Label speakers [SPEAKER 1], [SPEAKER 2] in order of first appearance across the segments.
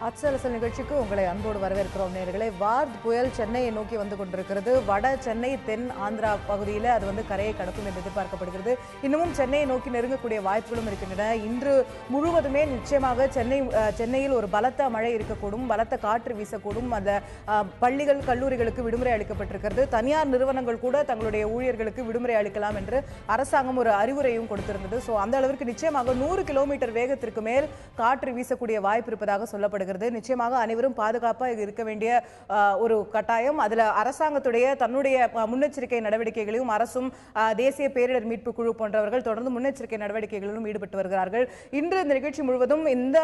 [SPEAKER 1] அச்சலசல் நிகழ்ச்சிக்கு உங்களை அன்போடு வரவேற்கிறோம் நேயர்களே. வார்த் புயல் சென்னையை நோக்கி வந்து கொண்டிருக்கிறது. வட சென்னை தென் ஆந்திரா பகுதியில் அது கரையை கடக்கும் என்று எதிர்பார்க்கப்படுகிறது. இன்னமும் சென்னையை நோக்கி நெருங்கக்கூடிய வாய்ப்புகளும் இருக்கின்றன. இன்று முழுவதுமே நிச்சயமாக சென்னையில் ஒரு பலத்த மழை இருக்கக்கூடும், பலத்த காற்று வீசக்கூடும். அந்த பள்ளிகள் கல்லூரிகளுக்கு விடுமுறை அளிக்கப்பட்டிருக்கிறது. தனியார் நிறுவனங்கள் கூட தங்களுடைய ஊழியர்களுக்கு விடுமுறை அளிக்கலாம் என்று அரசாங்கம் ஒரு அறிவுரையும் கொடுத்திருந்தது. அந்த அளவிற்கு நிச்சயமாக 100 கிலோமீட்டர் வேகத்திற்கு மேல் காற்று வீசக்கூடிய வாய்ப்பு இருப்பதாக சொல்லப்படுகிறது. நிச்சயமாக அனைவரும் பாதுகாப்பாக இருக்க வேண்டிய ஒரு கட்டாயம். அதுல அரசாங்கத்துடைய தன்னுடைய முன்னெச்சரிக்கை நடவடிக்கைகளையும் அரசும் தேசிய பேரிடர் மீட்பு குழு போன்றவர்கள் தொடர்ந்து முன்னெச்சரிக்கை நடவடிக்கைகளிலும் ஈடுபட்டு வருகிறார்கள். இன்று இந்த நிகழ்ச்சி முழுவதும் இந்த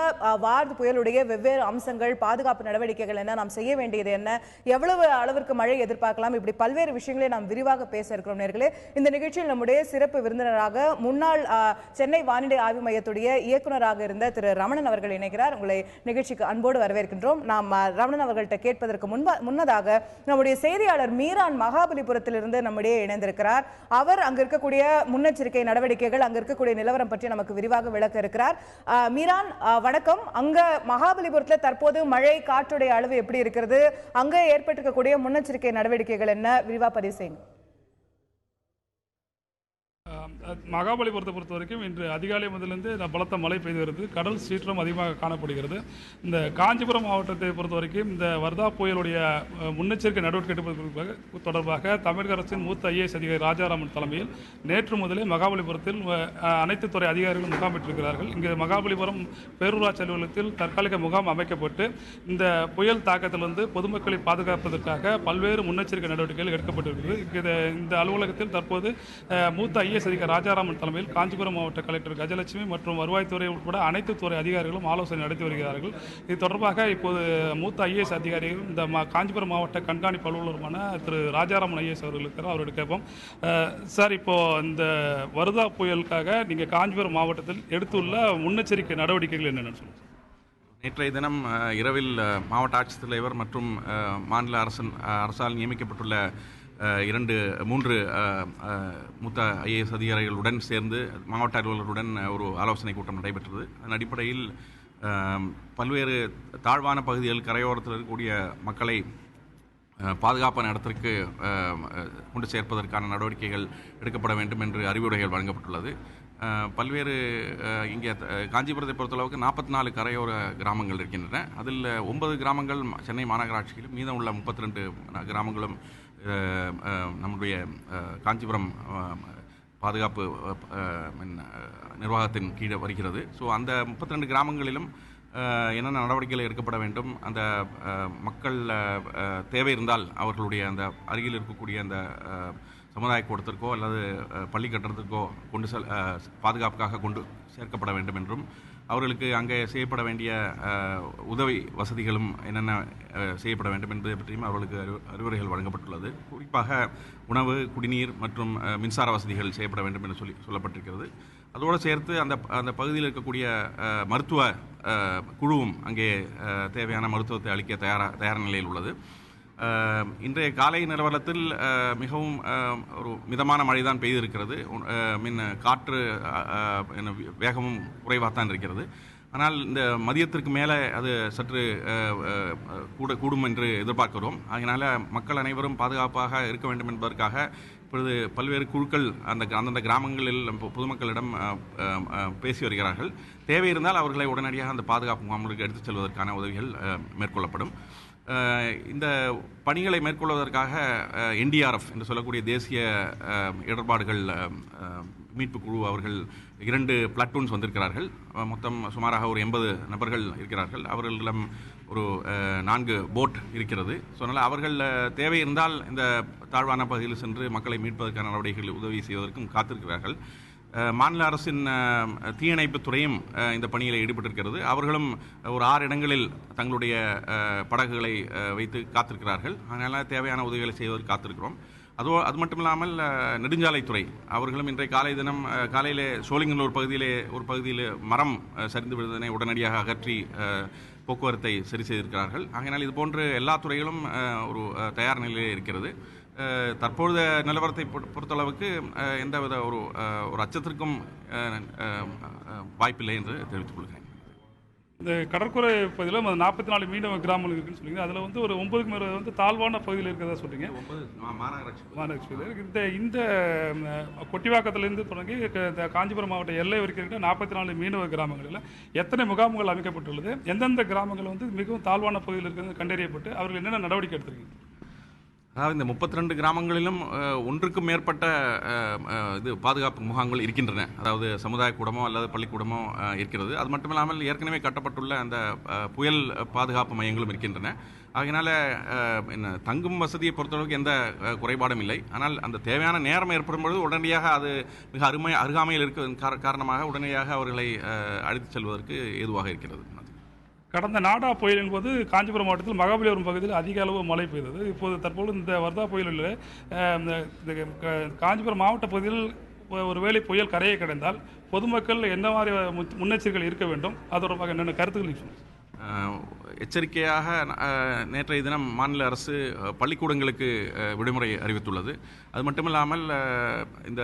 [SPEAKER 1] வார்த் புயலுடைய வெவ்வேறு அம்சங்கள், பாதுகாப்பு நடவடிக்கைகள் என்ன, நாம் செய்ய வேண்டியது என்ன, எவ்வளவு அளவிற்கு மழை எதிர்பார்க்கலாம், இப்படி பல்வேறு விஷயங்களை நாம் விரிவாக பேச இருக்கிறோம் நேர்களே. இந்த நிகழ்ச்சியில் நம்முடைய சிறப்பு விருந்தினராக முன்னாள் சென்னை வானிலை ஆய்வு மையத்துடைய இயக்குநராக இருந்த திரு ரமணன் அவர்கள் இணைகிறார். உங்களை நிகழ்ச்சிக்கு அன்போடு வரவேற்கின்றோம். நாம் ரமணன் அவர்கள்ட்ட கேட்பதற்கு முன்னதாக நம்முடைய செய்தியாளர் மீரான் மகாபலிபுரத்திலிருந்து நம்முடைய இணைந்திருக்கிறார். அவர் அங்க இருக்கக்கூடிய முன்னெச்சரிக்கை நடவடிக்கைகள், அங்க இருக்கக்கூடிய நிலவரம் பற்றி நமக்கு விரிவாக விளக்க இருக்கிறார். மீரான், வணக்கம். அங்க மகாபலிபுரத்தில் தற்போது மழை காற்றுடைய அளவு எப்படி இருக்கிறது, அங்க ஏற்பட்டிருக்கக்கூடிய முன்னெச்சரிக்கை நடவடிக்கைகள் என்ன, விரிவா பதிவு செய்யுங்க.
[SPEAKER 2] மகாபலிபுரத்தை பொறுத்த வரைக்கும் இன்று அதிகாலை முதலிருந்து பலத்த மழை பெய்து வருது. கடல் சீற்றம் அதிகமாக காணப்படுகிறது. இந்த காஞ்சிபுரம் மாவட்டத்தை பொறுத்த வரைக்கும் இந்த வர்தா புயலுடைய முன்னெச்சரிக்கை நடவடிக்கை தொடர்பாக தமிழக அரசின் மூத்த ஐஏஎஸ் அதிகாரி ராஜாராமன் தலைமையில் நேற்று முதலே மகாபலிபுரத்தில் அனைத்து துறை அதிகாரிகளும் முகாமிட்டிருக்கிறார்கள். இங்கு மகாபலிபுரம் பேரூராட்சி அலுவலகத்தில் தற்காலிக முகாம் அமைக்கப்பட்டு இந்த புயல் தாக்கத்திலிருந்து பொதுமக்களை பாதுகாப்பதற்காக பல்வேறு முன்னெச்சரிக்கை நடவடிக்கைகள் எடுக்கப்பட்டிருக்கிறது. இந்த அலுவலகத்தில் தற்போது மூத்த ஐஏஎஸ் அதிகாரி ராஜாராமன் தலைமையில் காஞ்சிபுரம் மாவட்ட கலெக்டர் கஜலட்சுமி மற்றும் வருவாய்த்துறை உட்பட அனைத்து துறை அதிகாரிகளும் ஆலோசனை நடத்தி வருகிறார்கள். இது தொடர்பாக இப்போது மூத்த ஐஏஎஸ் அதிகாரிகள் இந்த காஞ்சிபுரம் மாவட்ட கண்காணிப்பு அலுவலருமான திரு ராஜாராமன் ஐஏஎஸ் அவர்களுக்கு அவர்கிட்ட கேட்போம். சார், இப்போ இந்த வர்தா புயலுக்காக நீங்கள் காஞ்சிபுரம் மாவட்டத்தில் எடுத்துள்ள முன்னெச்சரிக்கை நடவடிக்கைகள் என்னென்னு சொல்லுங்கள்.
[SPEAKER 3] நேற்றைய தினம் இரவில் மாவட்ட ஆட்சித்தலைவர் மற்றும் மாநில அரசால் நியமிக்கப்பட்டுள்ள 3 மூத்த ஐஏஎஸ் அதிகாரிகளுடன் சேர்ந்து மாவட்ட அலுவலருடன் ஒரு ஆலோசனை கூட்டம் நடைபெற்றது. அதன் அடிப்படையில் பல்வேறு தாழ்வான பகுதிகள் கரையோரத்தில் இருக்கக்கூடிய மக்களை பாதுகாப்பான இடத்திற்கு கொண்டு சேர்ப்பதற்கான நடவடிக்கைகள் எடுக்கப்பட வேண்டும் என்று அறிவுரைகள் வழங்கப்பட்டுள்ளது. பல்வேறு இங்கே காஞ்சிபுரத்தை பொறுத்தளவுக்கு 44 கரையோர கிராமங்கள் இருக்கின்றன. அதில் 9 கிராமங்கள் சென்னை மாநகராட்சியிலும் மீதம் உள்ள 32 கிராமங்களும் நம்முடைய காஞ்சிபுரம் பாதுகாப்பு நிர்வாகத்தின் கீழே வருகிறது. அந்த 32 கிராமங்களிலும் என்னென்ன நடவடிக்கைகள் எடுக்கப்பட வேண்டும், அந்த மக்கள் தேவை இருந்தால் அவர்களுடைய அந்த அருகில் இருக்கக்கூடிய அந்த சமுதாய கூடத்திற்கோ அல்லது பள்ளி கட்டடத்திற்கோ பாதுகாப்புக்காக கொண்டு சேர்க்கப்பட வேண்டும் என்றும், அவர்களுக்கு அங்கே செய்யப்பட வேண்டிய உதவி வசதிகளும் என்னென்ன செய்யப்பட வேண்டும் என்பதை பற்றியும் அவர்களுக்கு அறிவுரைகள் வழங்கப்பட்டுள்ளது. குறிப்பாக உணவு, குடிநீர் மற்றும் மின்சார வசதிகள் செய்யப்பட வேண்டும் என்று சொல்லப்பட்டிருக்கிறது. அதோடு சேர்த்து அந்த பகுதியில் இருக்கக்கூடிய மருத்துவ குழுவும் அங்கே தேவையான மருத்துவத்தை அளிக்க தயார் நிலையில் உள்ளது. இன்றைய காலை நிலவரத்தில் மிகவும் ஒரு மிதமான மழை தான் பெய்திருக்கிறது. காற்று வேகமும் குறைவாகத்தான் இருக்கிறது. ஆனால் இந்த மதியத்திற்கு மேலே அது சற்று கூடும் என்று எதிர்பார்க்கிறோம். அதனால் மக்கள் அனைவரும் பாதுகாப்பாக இருக்க வேண்டும் என்பதற்காக இப்பொழுது பல்வேறு குழுக்கள் அந்தந்த கிராமங்களில் பொதுமக்களிடம் பேசி வருகிறார்கள். தேவை இருந்தால் அவர்களை உடனடியாக அந்த பாதுகாப்பு முகாம்களுக்கு எடுத்துச் செல்வதற்கான உதவிகள் மேற்கொள்ளப்படும். இந்த பணிகளை மேற்கொள்வதற்காக NDRF என்று சொல்லக்கூடிய தேசிய இடர்பாடுகள் மீட்பு குழு அவர்கள் 2 பிளாட்டூன்ஸ் வந்திருக்கிறார்கள். மொத்தம் சுமாராக ஒரு 80 நபர்கள் இருக்கிறார்கள். அவர்களிடம் ஒரு 4 போட் இருக்கிறது. அதனால் அவர்கள் தேவை இருந்தால் இந்த தாழ்வான பகுதியில் சென்று மக்களை மீட்பதற்கான நடவடிக்கைகள் உதவி செய்வதற்கும் காத்திருக்கிறார்கள். மாநில அரசின் தீயணைப்பு துறையும் இந்த பணியில் ஈடுபட்டிருக்கிறது. அவர்களும் ஒரு 6 இடங்களில் தங்களுடைய படகுகளை வைத்து காத்திருக்கிறார்கள். அதனால் தேவையான உதவிகளை செய்வதற்கு காத்திருக்கிறோம். அது மட்டும் இல்லாமல் நெடுஞ்சாலைத்துறை அவர்களும் இன்றைய காலையிலே சோழிங்கநல்லூர் ஒரு பகுதியில் மரம் சரிந்து விழுந்ததனை உடனடியாக அகற்றி போக்குவரத்தை சரி செய்திருக்கிறார்கள். ஆகையினால் இது போன்று எல்லா துறைகளும் ஒரு தயார் நிலையிலே இருக்கிறது. தற்பொழுது நிலவரத்தை பொறுத்தளவுக்கு எந்தவித ஒரு அச்சத்திற்கும் வாய்ப்பில்லை என்று தெரிவித்துக் கொள்கிறேன்.
[SPEAKER 2] இந்த கடற்கரை பகுதியில் 44 மீனவ கிராமங்கள் இருக்குன்னு சொல்லிங்க. அதில் வந்து ஒரு 9க்கு மேலே வந்து தாழ்வான பகுதியில் இருக்கிறதா சொல்றீங்க. மாநகராட்சி இந்த கொட்டிவாக்கத்திலிருந்து தொடங்கி காஞ்சிபுரம் மாவட்ட எல்லை வரைக்கும் இருக்கிற 44 மீனவ கிராமங்களில் எத்தனை முகாம்கள் அமைக்கப்பட்டுள்ளது? எந்தெந்த கிராமங்கள் வந்து மிகவும் தாழ்வான பகுதியில் இருக்கிறது கண்டறியப்பட்டு அவர்கள் என்னென்ன நடவடிக்கை எடுத்திருக்கீங்க?
[SPEAKER 3] அதாவது இந்த 32 கிராமங்களிலும் ஒன்றுக்கும் மேற்பட்ட இது பாதுகாப்பு முகாம்கள் இருக்கின்றன. அதாவது சமுதாய கூடமோ அல்லது பள்ளிக்கூடமோ இருக்கிறது. அது மட்டும் இல்லாமல் ஏற்கனவே கட்டப்பட்டுள்ள அந்த புயல் பாதுகாப்பு மையங்களும் இருக்கின்றன. ஆகையினால தங்கும் வசதியை பொறுத்தளவுக்கு எந்த குறைபாடும் இல்லை. ஆனால் அந்த தேவையான நேரம் ஏற்படும் பொழுது உடனடியாக அது மிக அருகாமையில் இருக்க காரணமாக உடனடியாக அவர்களை அழைத்துச் செல்வதற்கு ஏதுவாக இருக்கிறது.
[SPEAKER 2] கடந்த நாடா புயலின் போது காஞ்சிபுரம் மாவட்டத்தில் மகாபலிபுரம் பகுதியில் அதிக அளவு மழை பெய்தது. தற்போது இந்த வர்தா புயலில் காஞ்சிபுரம் மாவட்ட பகுதியில் ஒருவேளை புயல் கரையை கடைந்தால் பொதுமக்கள் என்ன மாதிரி முன்னெச்சரிக்கைகள் இருக்க வேண்டும்? அது தொடர்பாக என்னென்ன கருத்துக்கள்?
[SPEAKER 3] எச்சரிக்கையாக நேற்றைய தினம் மாநில அரசு பள்ளிக்கூடங்களுக்கு விடுமுறை அறிவித்துள்ளது. அது மட்டுமில்லாமல் இந்த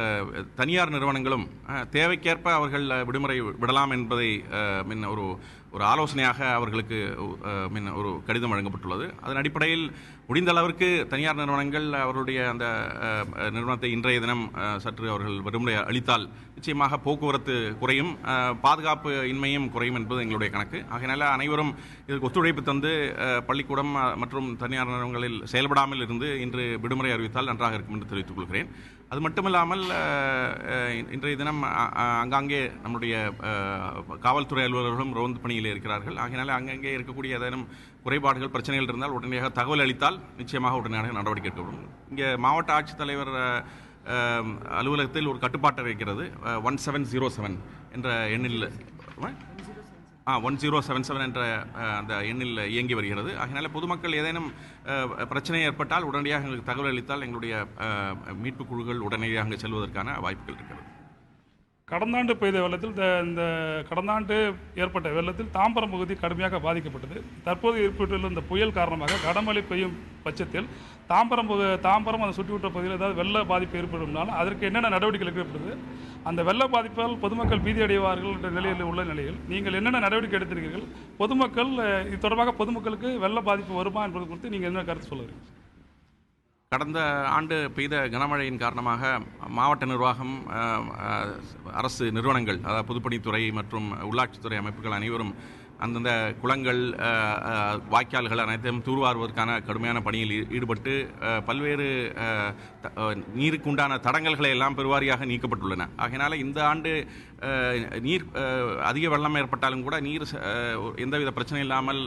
[SPEAKER 3] தனியார் நிறுவனங்களும் தேவைக்கேற்ப அவர்கள் விடுமுறை விடலாம் என்பதை ஒரு ஆலோசனையாக அவர்களுக்கு ஒரு கடிதம் வழங்கப்பட்டுள்ளது. அதன் அடிப்படையில் முடிந்த அளவிற்கு தனியார் நிறுவனங்கள் அவர்களுடைய அந்த நிறுவனத்தை இன்றைய தினம் சற்று அவர்கள் விடுமுறை அளித்தால் நிச்சயமாக போக்குவரத்து குறையும், பாதுகாப்பு இன்மையும் குறையும் என்பது எங்களுடைய கணக்கு. ஆகையினால அனைவரும் இதற்கு ஒத்துழைப்பு தந்து பள்ளிக்கூடம் மற்றும் தனியார் நிறுவனங்களில் செயல்படாமல் இருந்து இன்று விடுமுறை அறிவித்தால் நன்றாக இருக்கும் என்று தெரிவித்துக் கொள்கிறேன். அது மட்டுமில்லாமல் இன்றைய தினம் அங்காங்கே நம்முடைய காவல்துறை அலுவலர்களும் ரோந்து பணியில் இருக்கிறார்கள். ஆகையினால அங்கங்கே இருக்கக்கூடிய ஏதேனும் குறைபாடுகள் பிரச்சனைகள் இருந்தால் உடனடியாக தகவல் அளித்தால் நிச்சயமாக உடனடியாக நடவடிக்கை எடுக்கப்படும். இங்கே மாவட்ட ஆட்சித்தலைவர் அலுவலகத்தில் ஒரு கட்டுப்பாட்டை இருக்கிறது. 1707 என்ற எண்ணில் 1077 என்ற அந்த எண்ணில் இயங்கி வருகிறது. அதனால் பொதுமக்கள் ஏதேனும் பிரச்சனை ஏற்பட்டால் உடனடியாக எங்களுக்கு தகவல் அளித்தால் எங்களுடைய மீட்பு குழுக்கள் உடனடியாக அங்கே செல்வதற்கான வாய்ப்புகள் இருக்கிறது.
[SPEAKER 2] கடந்த ஆண்டு பெய்த வெள்ளத்தில் இந்த கடந்த ஆண்டு ஏற்பட்ட வெள்ளத்தில் தாம்பரம் பகுதி கடுமையாக பாதிக்கப்பட்டது. தற்போது ஏற்பட்டுள்ள இந்த புயல் காரணமாக கனமழை பெய்யும் பட்சத்தில் தாம்பரம் அதை சுற்றிவிட்ட பகுதியில் ஏதாவது வெள்ள பாதிப்பு ஏற்படும்னாலும் அதற்கு என்னென்ன நடவடிக்கைகள் எடுக்கப்படுது? அந்த வெள்ள பாதிப்பால் பொதுமக்கள் பீதி அடைவார்கள் என்ற நிலையில் உள்ள நிலையில் நீங்கள் என்னென்ன நடவடிக்கை எடுத்திருக்கீர்கள்? பொதுமக்கள் இது தொடர்பாக பொதுமக்களுக்கு வெள்ள பாதிப்பு வருமா என்பது குறித்து நீங்கள் என்ன கருத்து சொல்லுறீங்க?
[SPEAKER 3] கடந்த ஆண்டு பெய்த கனமழையின் காரணமாக மாவட்ட நிர்வாகம், அரசு நிறுவனங்கள், அதாவது பொதுப்பணித்துறை மற்றும் உள்ளாட்சித்துறை அமைப்புகள் அனைவரும் அந்தந்த குளங்கள், வாய்க்கால்கள் அனைத்தையும் தூர்வாருவதற்கான கடுமையான பணியில் ஈடுபட்டு பல்வேறு நீருக்கு உண்டான தடங்கல்களை எல்லாம் பெருவாரியாக நீக்கப்பட்டுள்ளன. ஆகையினால இந்த ஆண்டு நீர் அதிக வெள்ளம் ஏற்பட்டாலும் கூட நீர் எந்தவித பிரச்சனை இல்லாமல்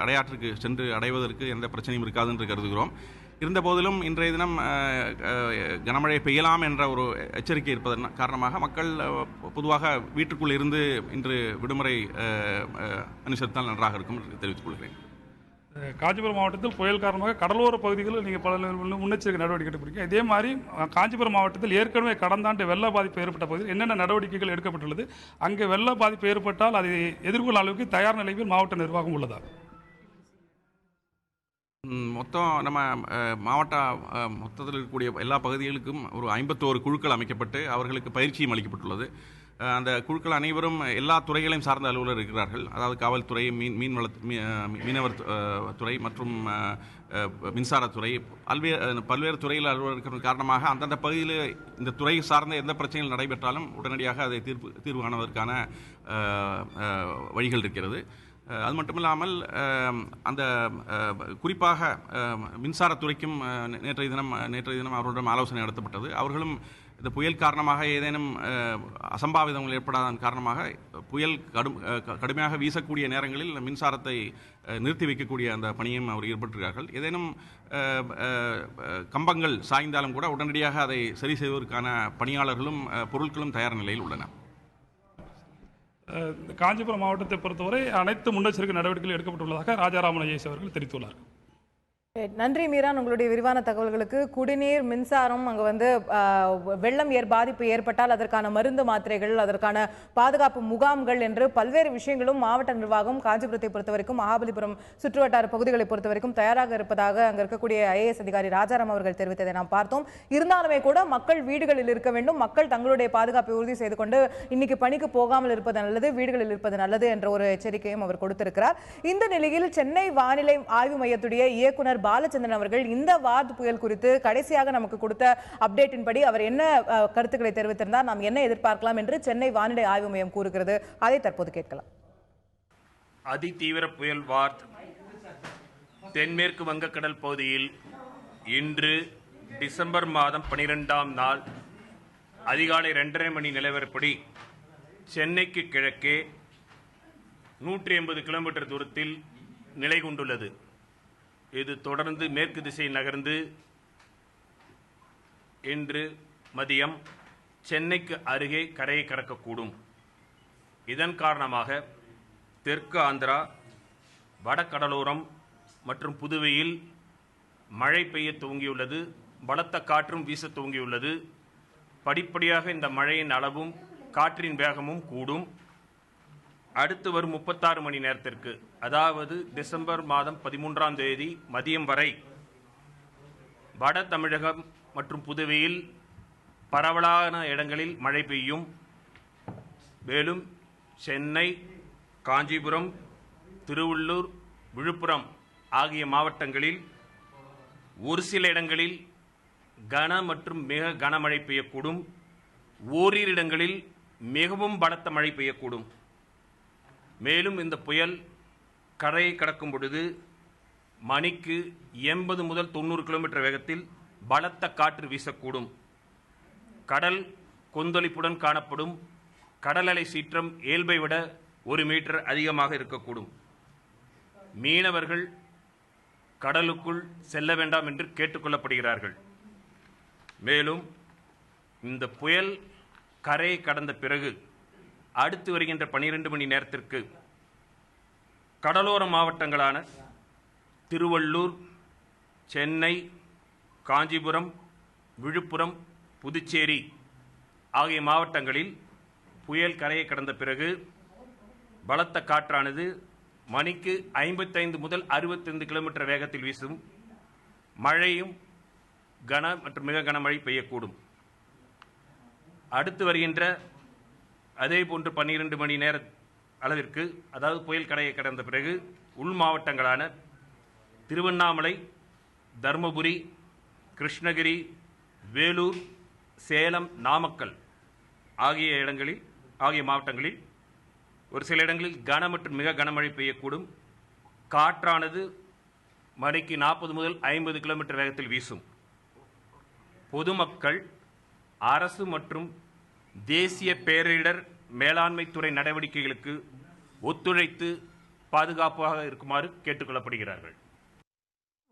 [SPEAKER 3] அடையாற்றுக்கு சென்று அடைவதற்கு எந்த பிரச்சனையும் இருக்காது என்று கருதுகிறோம். இருந்த போதிலும் இன்றைய தினம் கனமழை பெய்யலாம் என்ற ஒரு எச்சரிக்கை இருப்பதன் காரணமாக மக்கள் பொதுவாக வீட்டுக்குள் இருந்து இன்று விடுமுறை அனுசரித்தால் நன்றாக இருக்கும் என்று தெரிவித்துக் கொள்கிறேன்.
[SPEAKER 2] காஞ்சிபுரம் மாவட்டத்தில் புயல் காரணமாக கடலோர பகுதிகளில் நீங்கள் பல முன்னெச்சரிக்கை நடவடிக்கை எடுக்கிறீங்க. இதே மாதிரி காஞ்சிபுரம் மாவட்டத்தில் ஏற்கனவே கடந்த ஆண்டு வெள்ள பாதிப்பு ஏற்பட்ட பகுதியில் என்னென்ன நடவடிக்கைகள் எடுக்கப்பட்டுள்ளது? அங்கே வெள்ள பாதிப்பு ஏற்பட்டால் அதை எதிர்கொள்ளும் அளவுக்கு தயார் நிலையில் மாவட்ட நிர்வாகம் உள்ளதா?
[SPEAKER 3] மொத்தம் நம்ம மாவட்ட மொத்தத்தில் இருக்கக்கூடிய எல்லா பகுதிகளுக்கும் ஒரு 51 குழுக்கள் அமைக்கப்பட்டு அவர்களுக்கு பயிற்சியும் அளிக்கப்பட்டுள்ளது. அந்த குழுக்கள் அனைவரும் எல்லா துறைகளையும் சார்ந்த அலுவலர் இருக்கிறார்கள். அதாவது காவல்துறை, மீனவர் துறை மற்றும் மின்சாரத்துறை, பல்வேறு துறையில் அலுவலர் இருக்கிற காரணமாக அந்தந்த பகுதியில் இந்த துறை சார்ந்த எந்த பிரச்சனைகள் நடைபெற்றாலும் உடனடியாக அதை தீர்வு காணுவதற்கான வழிகள் இருக்கிறது. அது மட்டுமில்லாமல் அந்த குறிப்பாக மின்சாரத்துறைக்கும் நேற்றைய தினம் அவர்களிடம் ஆலோசனை நடத்தப்பட்டது. அவர்களும் இந்த புயல் காரணமாக ஏதேனும் அசம்பாவிதங்கள் ஏற்படாதன் காரணமாக புயல் கடுமையாக வீசக்கூடிய நேரங்களில் மின்சாரத்தை நிறுத்தி வைக்கக்கூடிய அந்த பணியும் அவர் ஈடுபட்டிருக்கிறார்கள். ஏதேனும் கம்பங்கள் சாய்ந்தாலும் கூட உடனடியாக அதை சரி செய்வதற்கான பணியாளர்களும் பொருட்களும் தயார் நிலையில் உள்ளன.
[SPEAKER 2] காஞ்சிபுரம் மாவட்டத்தை பொறுத்தவரை அனைத்து முன்னெச்சரிக்கை நடவடிக்கைகள் எடுக்கப்பட்டுள்ளதாக ராஜாராமன் ஐஏஎஸ் அவர்கள் தெரிவித்துள்ளார்.
[SPEAKER 1] நன்றி மீரான், உங்களுடைய விரிவான தகவல்களுக்கு. குடிநீர், மின்சாரம், அங்கே வந்து வெள்ளம் பாதிப்பு ஏற்பட்டால் அதற்கான மருந்து மாத்திரைகள், அதற்கான பாதுகாப்பு முகாம்கள் என்று பல்வேறு விஷயங்களும் மாவட்ட நிர்வாகம் காஞ்சிபுரத்தை பொறுத்தவரைக்கும், மகாபலிபுரம் சுற்றுவட்டார பகுதிகளை பொறுத்தவரைக்கும் தயாராக இருப்பதாக அங்கே இருக்கக்கூடிய IAS அதிகாரி ராஜாராம் அவர்கள் தெரிவித்ததை நாம் பார்த்தோம். இருந்தாலுமே கூட மக்கள் வீடுகளில் இருக்க வேண்டும், மக்கள் தங்களுடைய பாதுகாப்பை உறுதி செய்து கொண்டு இன்னைக்கு பணிக்கு போகாமல் இருப்பது நல்லது, வீடுகளில் இருப்பது நல்லது என்ற ஒரு எச்சரிக்கையும் அவர் கொடுத்திருக்கிறார். இந்த நிலையில் சென்னை வானிலை ஆய்வு மையத்துடைய இயக்குனர் பாலச்சந்திரன் அவர்கள் இந்த வார்டு புயல் குறித்து கடைசியாக நமக்கு கொடுத்த அப்டேட்டின் படி அவர் என்ன கருத்துக்களை தெரிவித்திருந்தார், நாம் என்ன எதிர்பார்க்கலாம் என்று சென்னை வானிலை ஆய்வு மையம் கூறுகிறது. அதை தற்போது கேட்கலாம்.
[SPEAKER 4] அதிதீவிர புயல் வார்த் தென்மேற்கு வங்கக்கடல் பகுதியில் இன்று டிசம்பர் மாதம் 12ஆம் நாள் அதிகாலை 2:30 மணி நிலவரப்படி சென்னைக்கு கிழக்கே 180 கிலோமீட்டர் தூரத்தில் நிலை கொண்டுள்ளது. இது தொடர்ந்து மேற்கு திசை நகர்ந்து இன்று மதியம் சென்னைக்கு அருகே கரையை கடக்கக்கூடும். இதன் காரணமாக தெற்கு ஆந்திரா, வடகடலோரம் மற்றும் புதுவையில் மழை பெய்ய துவங்கியுள்ளது. பலத்த காற்றும் வீச துவங்கியுள்ளது. படிப்படியாக இந்த மழையின் அளவும் காற்றின் வேகமும் கூடும். அடுத்து வரும் 36 மணி நேரத்திற்கு, அதாவது டிசம்பர் மாதம் 13ஆம் தேதி மதியம் வரை வட தமிழகம் மற்றும் புதுவையில் பரவலான இடங்களில் மழை பெய்யும். மேலும் சென்னை, காஞ்சிபுரம், திருவள்ளூர், விழுப்புரம் ஆகிய மாவட்டங்களில் ஒரு சில இடங்களில் கன மற்றும் மிக கனமழை பெய்யக்கூடும். ஓரிரு இடங்களில் மிகவும் பலத்த மழை பெய்யக்கூடும். மேலும் இந்த புயல் கரையை கடக்கும் பொழுது மணிக்கு 80 முதல் 90 கிலோமீட்டர் வேகத்தில் பலத்த காற்று வீசக்கூடும். கடல் கொந்தளிப்புடன் காணப்படும். கடல் அலை சீற்றம் இயல்பை விட 1 மீட்டர் அதிகமாக இருக்கக்கூடும். மீனவர்கள் கடலுக்குள் செல்ல வேண்டாம் என்று கேட்டுக்கொள்ளப்படுகிறார்கள். மேலும் இந்த புயல் கரையை கடந்த பிறகு அடுத்து வருகின்ற 12 மணி நேரத்திற்கு கடலோர மாவட்டங்களான திருவள்ளூர், சென்னை, காஞ்சிபுரம், விழுப்புரம், புதுச்சேரி ஆகிய மாவட்டங்களில் புயல் கரையை கடந்த பிறகு பலத்த காற்றானது மணிக்கு 55 முதல் 65 கிலோமீட்டர் வேகத்தில் வீசும். மழையும் கன மற்றும் மிக கனமழை பெய்யக்கூடும். அடுத்து வருகின்ற அதே போன்று 12 மணி நேர அளவிற்கு, அதாவது புயல் கரையை கடந்த பிறகு உள் மாவட்டங்களான திருவண்ணாமலை, தருமபுரி, கிருஷ்ணகிரி, வேலூர், சேலம், நாமக்கல் ஆகிய மாவட்டங்களில் ஒரு சில இடங்களில் கன மற்றும் மிக கனமழை பெய்யக்கூடும். காற்றானது மணிக்கு 40 முதல் 50 கிலோமீட்டர் வேகத்தில் வீசும். பொதுமக்கள் அரசு மற்றும் தேசிய பேரிடர் மேலாண்மை துறை நடவடிக்கைகளுக்கு ஒத்துழைத்து பாதுகாப்பாக இருக்குமாறு கேட்டுக்கொள்ளப்படுகிறார்கள்.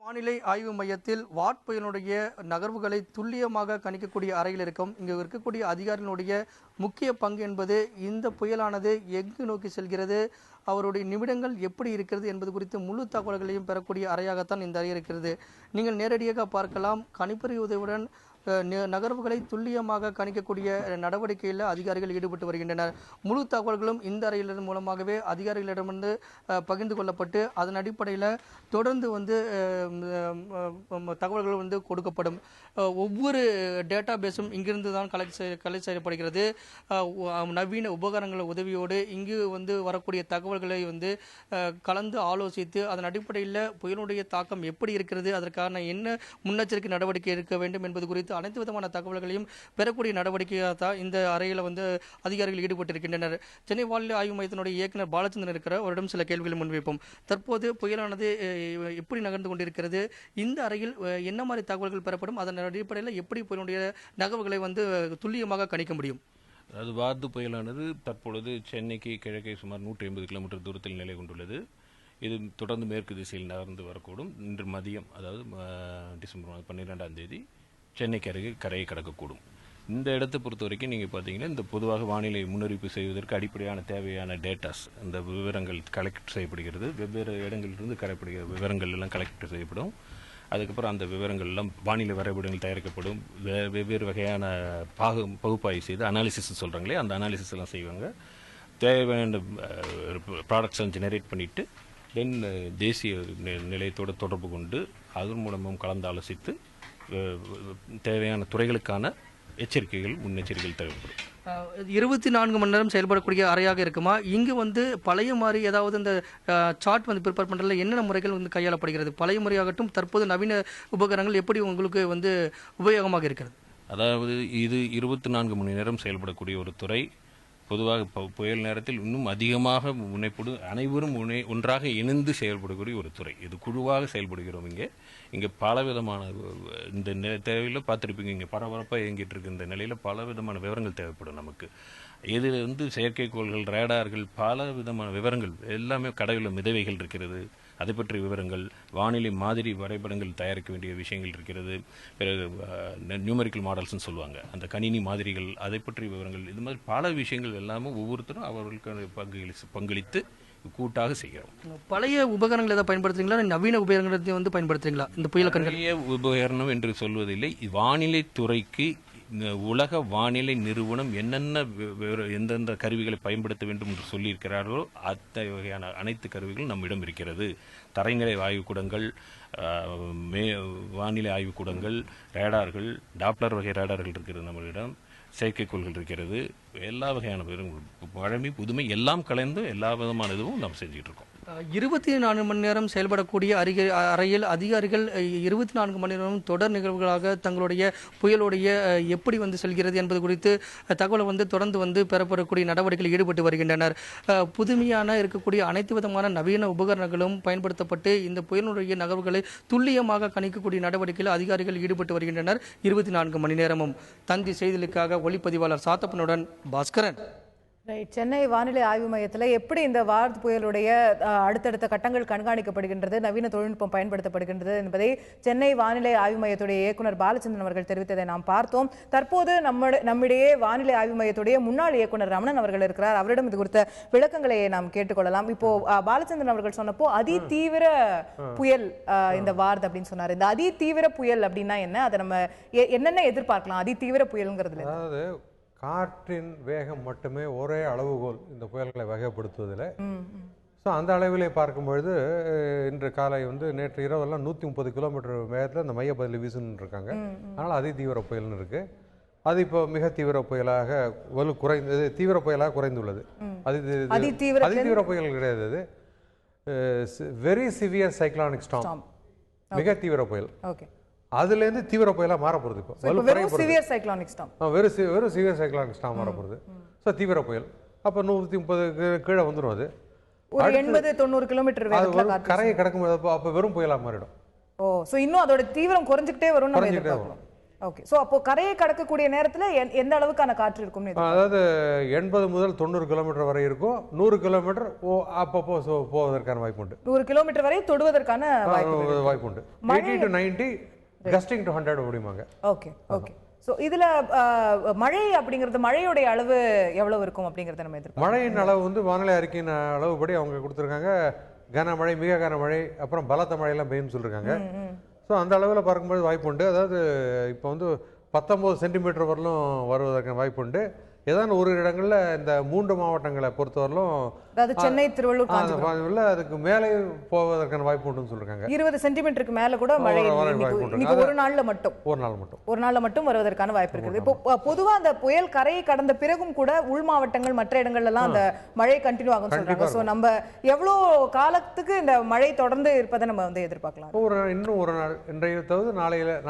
[SPEAKER 5] வானிலை ஆய்வு மையத்தில் வாட் புயலினுடைய நகர்வுகளை துல்லியமாக கணிக்கக்கூடிய அறையில் இருக்கும். இங்கு இருக்கக்கூடிய அதிகாரிகளுடைய முக்கிய பங்கு என்பது இந்த புயலானது எங்கு நோக்கி செல்கிறது, அவருடைய நிமிடங்கள் எப்படி இருக்கிறது என்பது குறித்து முழு தகவல்களையும் பெறக்கூடிய அறையாகத்தான் இந்த அறை இருக்கிறது. நீங்கள் நேரடியாக பார்க்கலாம். கணிப்பொறி உதவியுடன் நகர்வுகளை துல்லியமாக கணிக்கக்கூடிய நடவடிக்கையில் அதிகாரிகள் ஈடுபட்டு வருகின்றனர். முழு தகவல்களும் இந்த அறையிலிருந்து மூலமாகவே அதிகாரிகளிடமிருந்து பகிர்ந்து கொள்ளப்பட்டு அதன் அடிப்படையில் தொடர்ந்து தகவல்கள் கொடுக்கப்படும். ஒவ்வொரு டேட்டா பேஸும் இங்கிருந்து தான் கலெக்ட் செய்யப்படுகிறது. நவீன உபகரணங்கள் உதவியோடு இங்கு வரக்கூடிய தகவல்களை கலந்து ஆலோசித்து அதன் அடிப்படையில் புயலுடைய தாக்கம் எப்படி இருக்கிறது, அதற்கான என்ன முன்னெச்சரிக்கை நடவடிக்கை எடுக்க வேண்டும் என்பது குறித்து அனைத்து விதமான தகவல்களையும் பெறக்கூடிய நடவடிக்கையாக தான் இந்த அறையில் அதிகாரிகள் ஈடுபட்டிருக்கின்றனர். சென்னை வானிலை ஆய்வு மையத்தினுடைய இயக்குனர் பாலச்சந்திரன் இருக்கிற அவரிடம் சில கேள்விகளை முன்வைப்போம். தற்போது புயலானது எப்படி நகர்ந்து கொண்டிருக்கிறது, இந்த அறையில் என்ன மாதிரி தகவல்கள் பெறப்படும், அதன் அடிப்படையில் எப்படி புயலுடைய நகர்வுகளை துல்லியமாக கணிக்க முடியும்?
[SPEAKER 6] அதாவது வார்து புயலானது தற்பொழுது சென்னைக்கு கிழக்கே சுமார் 180 கிலோமீட்டர் தூரத்தில் நிலை கொண்டுள்ளது. இது தொடர்ந்து மேற்கு திசையில் நகர்ந்து வரக்கூடும். இன்று மதியம், அதாவது டிசம்பர் 12ஆம் தேதி சென்னைக்கு அருகே கரையை கடக்கக்கூடும். இந்த இடத்தை பொறுத்த வரைக்கும் நீங்கள் பார்த்தீங்கன்னா, இந்த பொதுவாக வானிலை முன்னறிவிப்பு செய்வதற்கு அடிப்படையான தேவையான டேட்டாஸ், இந்த விவரங்கள் கலெக்ட் செய்யப்படுகிறது. வெவ்வேறு இடங்களிலிருந்து விவரங்கள் எல்லாம் கலெக்ட் செய்யப்படும். அதுக்கப்புறம் அந்த விவரங்கள் எல்லாம் வானிலை வரைபடங்கள் தயாரிக்கப்படும். வெவ்வேறு வகையான பகுப்பாய்வு செய்து அனாலிசிஸ் சொல்கிறாங்களே, அந்த அனாலிசிஸ் எல்லாம் செய்வாங்க. தேவையான ப்ராடக்ட்ஸ் ஜெனரேட் பண்ணிவிட்டு தென் தேசிய நிலையத்தோடு தொடர்பு கொண்டு அதன் மூலமும் கலந்து ஆலோசித்து தேவையான துறைகளுக்கான எச்சரிக்கைகள், முன்னெச்சரிக்கைகள் தேவைப்படும்.
[SPEAKER 5] 24 மணி நேரம் செயல்படக்கூடிய அறையாக இருக்குமா? இங்கு வந்து பழைய மாதிரி ஏதாவது இந்த சார்ட் வந்து ப்ரிப்பேர் பண்ணுறதுல என்னென்ன முறைகள் வந்து கையாளப்படுகிறது? பழைய முறையாகட்டும் தற்போது நவீன உபகரணங்கள் எப்படி உங்களுக்கு வந்து உபயோகமாக இருக்கிறது?
[SPEAKER 6] அதாவது இது 24 மணி நேரம் செயல்படக்கூடிய ஒரு துறை. பொதுவாக புயல் நேரத்தில் இன்னும் அதிகமாக முனைப்படும், அனைவரும் ஒன்றாக இணைந்து செயல்படக்கூடிய ஒரு துறை. இது குழுவாக செயல்படுகிறோம். இங்கே பலவிதமான இந்த தேவையில் பார்த்துருப்பீங்க, இங்கே பரபரப்பாக இயங்கிட்டு இருக்கு இந்த நிலையில் பலவிதமான விவரங்கள் தேவைப்படும் நமக்கு. இதில் வந்து செயற்கைக்கோள்கள், ரேடார்கள், பல விதமான விவரங்கள் எல்லாமே கடவுளில் மிதவைகள் இருக்கிறது, அதை பற்றிய விவரங்கள், வானிலை மாதிரி வரைபடங்கள் தயாரிக்க வேண்டிய விஷயங்கள் இருக்கிறது. பிறகு நியூமெரிக்கல் மாடல்ஸ்னு சொல்லுவாங்க, அந்த கணினி மாதிரிகள், அதை பற்றிய விவரங்கள், இது மாதிரி பல விஷயங்கள் எல்லாமே ஒவ்வொருத்தரும் அவர்களுக்கு பங்களித்து கூட்டாக செய்கிறோம்.
[SPEAKER 5] பழைய உபகரணங்கள் எதாவது பயன்படுத்துறீங்களா, நவீன உபகரணத்தை வந்து பயன்படுத்துறீங்களா? இந்த புயல்
[SPEAKER 6] பழைய உபகரணம் என்று சொல்வதில்லை. வானிலை துறைக்கு உலக வானிலை நிறுவனம் என்னென்ன எந்தெந்த கருவிகளை பயன்படுத்த வேண்டும் என்று சொல்லியிருக்கிறார்களோ அத்தகைய வகையான அனைத்து கருவிகளும் நம்மிடம் இருக்கிறது. தரைநிலை ஆய்வுக்கூடங்கள், வானிலை ஆய்வுக்கூடங்கள், ரேடார்கள், டாப்ளர் வகை ரேடார்கள் இருக்கிறது நம்மளிடம், செயற்கைக்கோள்கள் இருக்கிறது. எல்லா வகையான பழமை புதுமை எல்லாம் கலந்து எல்லா விதமான இதுவும் நாம் செஞ்சுட்டு இருக்கோம்.
[SPEAKER 5] 24 மணி நேரம் செயல்படக்கூடிய அறையில் அதிகாரிகள் 24 மணி நேரம் தொடர் நிகழ்வுகளாக தங்களுடைய புயலுடைய எப்படி வந்து செல்கிறது என்பது குறித்து தகவலை வந்து தொடர்ந்து வந்து பெறப்படக்கூடிய நடவடிக்கையில் ஈடுபட்டு வருகின்றனர். புதுமையான இருக்கக்கூடிய அனைத்து விதமான நவீன உபகரணங்களும் பயன்படுத்தப்பட்டு இந்த புயலுடைய நகர்வுகளை துல்லியமாக கணிக்கக்கூடிய நடவடிக்கையில் அதிகாரிகள் ஈடுபட்டு வருகின்றனர் 24 மணி நேரமும். தந்தி செய்திகளுக்காக ஒளிப்பதிவாளர் சாத்தப்பனுடன் பாஸ்கரன்.
[SPEAKER 1] ரைட். சென்னை வானிலை ஆய்வு மையத்தில் எப்படி இந்த வார்த் புயலுடைய அடுத்தடுத்த கட்டங்கள் கண்காணிக்கப்படுகின்றது, நவீன தொழில்நுட்பம் பயன்படுத்தப்படுகின்றது என்பதை சென்னை வானிலை ஆய்வு மையத்துடைய இயக்குனர் பாலச்சந்திரன் அவர்கள் தெரிவித்ததை நாம் பார்த்தோம். தற்போது நம்மிடையே வானிலை ஆய்வு மையத்துடைய முன்னாள் இயக்குனர் ரமணன் அவர்கள் இருக்கிறார். அவரிடம் இது குறித்த விளக்கங்களை நாம் கேட்டுக்கொள்ளலாம். இப்போ பாலச்சந்திரன் அவர்கள் சொன்னப்போ அதி தீவிர புயல் இந்த வார்த் அப்படின்னு சொன்னார். இந்த அதி தீவிர புயல் அப்படின்னா என்ன, அதை நம்ம என்னென்ன எதிர்பார்க்கலாம் அதி தீவிர புயலுங்கிறதுல?
[SPEAKER 7] அதாவது காற்றின் வேகம் மட்டுமே ஒரே அளவுகோல் இந்த புயல்களை வகைப்படுத்துவதில். ஸோ அந்த அளவிலே பார்க்கும்பொழுது இன்று காலை வந்து நேற்று இரவெல்லாம் 130 கிலோமீட்டர் வேகத்தில் இந்த மையப்பகுதியில் வீசுன்னு இருக்காங்க. அதனால் அதி தீவிர புயல்னு இருக்குது. அது இப்போ மிக தீவிர புயலாக குறைந்தது, தீவிர புயலாக குறைந்துள்ளது. அதி தீவிர புயல் கிடையாது, அது வெரி சிவியர் சைக்ளானிக் ஸ்டார்ம், மிக தீவிர புயல். ஓகே, அதுலேருந்து தீவிர புயலாக மாறப்போகுது. இப்போ வெறும் சிவியர் சைக்ளானிக் ஸ்டார்ம் மாறப்போகுது. ஸோ தீவிர புயல் அப்போ 130 கீழே வந்துடும். அது
[SPEAKER 1] ஒரு 80-90 கிலோமீட்டர்
[SPEAKER 7] கரையை கடக்கும்போது அப்போ வெறும் புயலாக மாறிடும்.
[SPEAKER 1] ஓ, ஸோ இன்னும் அதோட தீவிரம் குறைஞ்சிக்கிட்டே வரும். ஓகே, ஸோ அப்போ கரையை கடக்கக்கூடிய நேரத்தில் எந்த அளவுக்கான காற்று இருக்கும்?
[SPEAKER 7] அதாவது 80 முதல் 90 கிலோமீட்டர் வரை இருக்கும். 100 கிலோமீட்டர் அப்பப்போ போவதற்கான வாய்ப்பு உண்டு.
[SPEAKER 1] 100 கிலோமீட்டர் வரை தொடுவதற்கான
[SPEAKER 7] வாய்ப்பு உண்டு. 80 to 90 கஸ்டிங் டு 100 அப்படிமாங்க.
[SPEAKER 1] Okay okay. ஸோ இதில் மழை அப்படிங்கிறது, மழையுடைய அளவு எவ்வளவு இருக்கும் அப்படிங்கிறத நம்ம எதிர்பார்க்கணும்.
[SPEAKER 7] மழையின் அளவு வந்து வானிலை அறிக்கையின் அளவுபடி அவங்க கொடுத்துருக்காங்க. கனமழை, மிக கனமழை, அப்புறம் பலத்த மழையெல்லாம் பெய்யும்னு சொல்லியிருக்காங்க. ஸோ அந்த அளவில் பார்க்கும்போது வாய்ப்பு உண்டு. அதாவது இப்போ வந்து 19 சென்டிமீட்டர் வரலும் வருவதற்கான வாய்ப்பு உண்டு. ஏதாவது ஒரு இடங்களில் இந்த 3 மாவட்டங்களை பொறுத்தவரையிலும்,
[SPEAKER 1] அதாவது சென்னை, திருவள்ளூர்,
[SPEAKER 7] அதுக்கு மேலே போவதற்கான வாய்ப்பு உண்டுன்னு சொல்லிருக்காங்க.
[SPEAKER 1] 20 சென்டிமீட்டருக்கு மேல கூட மழை இன்னைக்கு ஒரு நாள்ல மட்டும் வருவதற்கான வாய்ப்பு இருக்குது. இப்போ பொதுவா அந்த புயல் கரையை கடந்த பிறகும் கூட உள் மாவட்டங்கள், மற்ற இடங்கள்ல எல்லாம் அந்த மழை கண்டினியூ ஆகும் சொல்றாங்க. சோ நம்ம எவ்வளவு காலத்துக்கு இந்த மழை தொடர்ந்து இருப்பதை நம்ம வந்து எதிர்பார்க்கலாம்?
[SPEAKER 7] இன்னும் ஒரு நாள், இன்றைய தவிர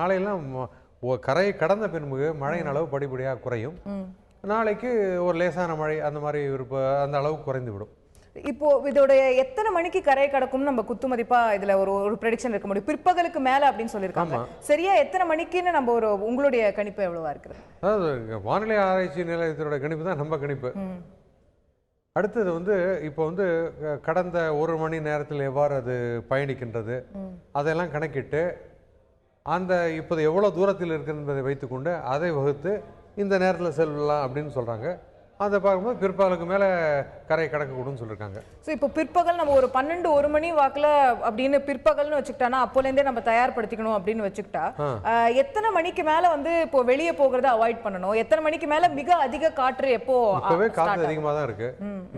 [SPEAKER 7] நாளையெல்லாம் கரையை கடந்த பின்பு மழையின் அளவு படிப்படியாக குறையும். நாளைக்கு ஒரு லேசான மழை அந்த மாதிரி அந்த அளவுக்கு குறைந்து விடும்.
[SPEAKER 1] இப்போ இதோடைய எத்தனை மணிக்கு கரையை கடக்கும்னு நம்ம குத்து மதிப்பா இதுல ஒரு ப்ரெடிக்ஷன் இருக்க முடியும்? பிற்பகலுக்கு மேல அப்படின்னு சொல்லியிருக்காங்க. சரியா எத்தனை மணிக்குன்னு நம்ம உங்களுடைய கணிப்பு எவ்வளவா இருக்குது?
[SPEAKER 7] அதாவது வானிலை ஆராய்ச்சி நிலையத்தோட கணிப்பு தான் நம்ம கணிப்பு. அடுத்தது வந்து இப்போ வந்து கடந்த ஒரு மணி நேரத்தில் எவ்வாறு அது பயணிக்கின்றது அதெல்லாம் கணக்கிட்டு அந்த இப்போது எவ்வளோ தூரத்தில் இருக்கிறது என்பதை வைத்துக்கொண்டு அதை வகுத்து இந்த நேரத்தில் செல்லலாம் அப்படின்னு சொல்கிறாங்க. அதை பார்க்கும்போது பிற்பாலுக்கு மேலே கரை கடக்கக்கூடும்னு சொல்லியிருக்காங்க.
[SPEAKER 1] ஸோ இப்போ பிற்பகல் நம்ம ஒரு 12-1 மணி வாக்கில் அப்படின்னு பிற்பகல்னு வச்சுக்கிட்டானா அப்போலேருந்தே நம்ம தயார்படுத்திக்கணும் அப்படின்னு வச்சுக்கிட்டா எத்தனை மணிக்கு மேலே வந்து இப்போ வெளியே போகிறத அவாய்ட் பண்ணணும்? எத்தனை மணிக்கு மேலே மிக அதிக காற்று எப்போ?
[SPEAKER 7] இப்போவே காற்று அதிகமாக தான் இருக்கு.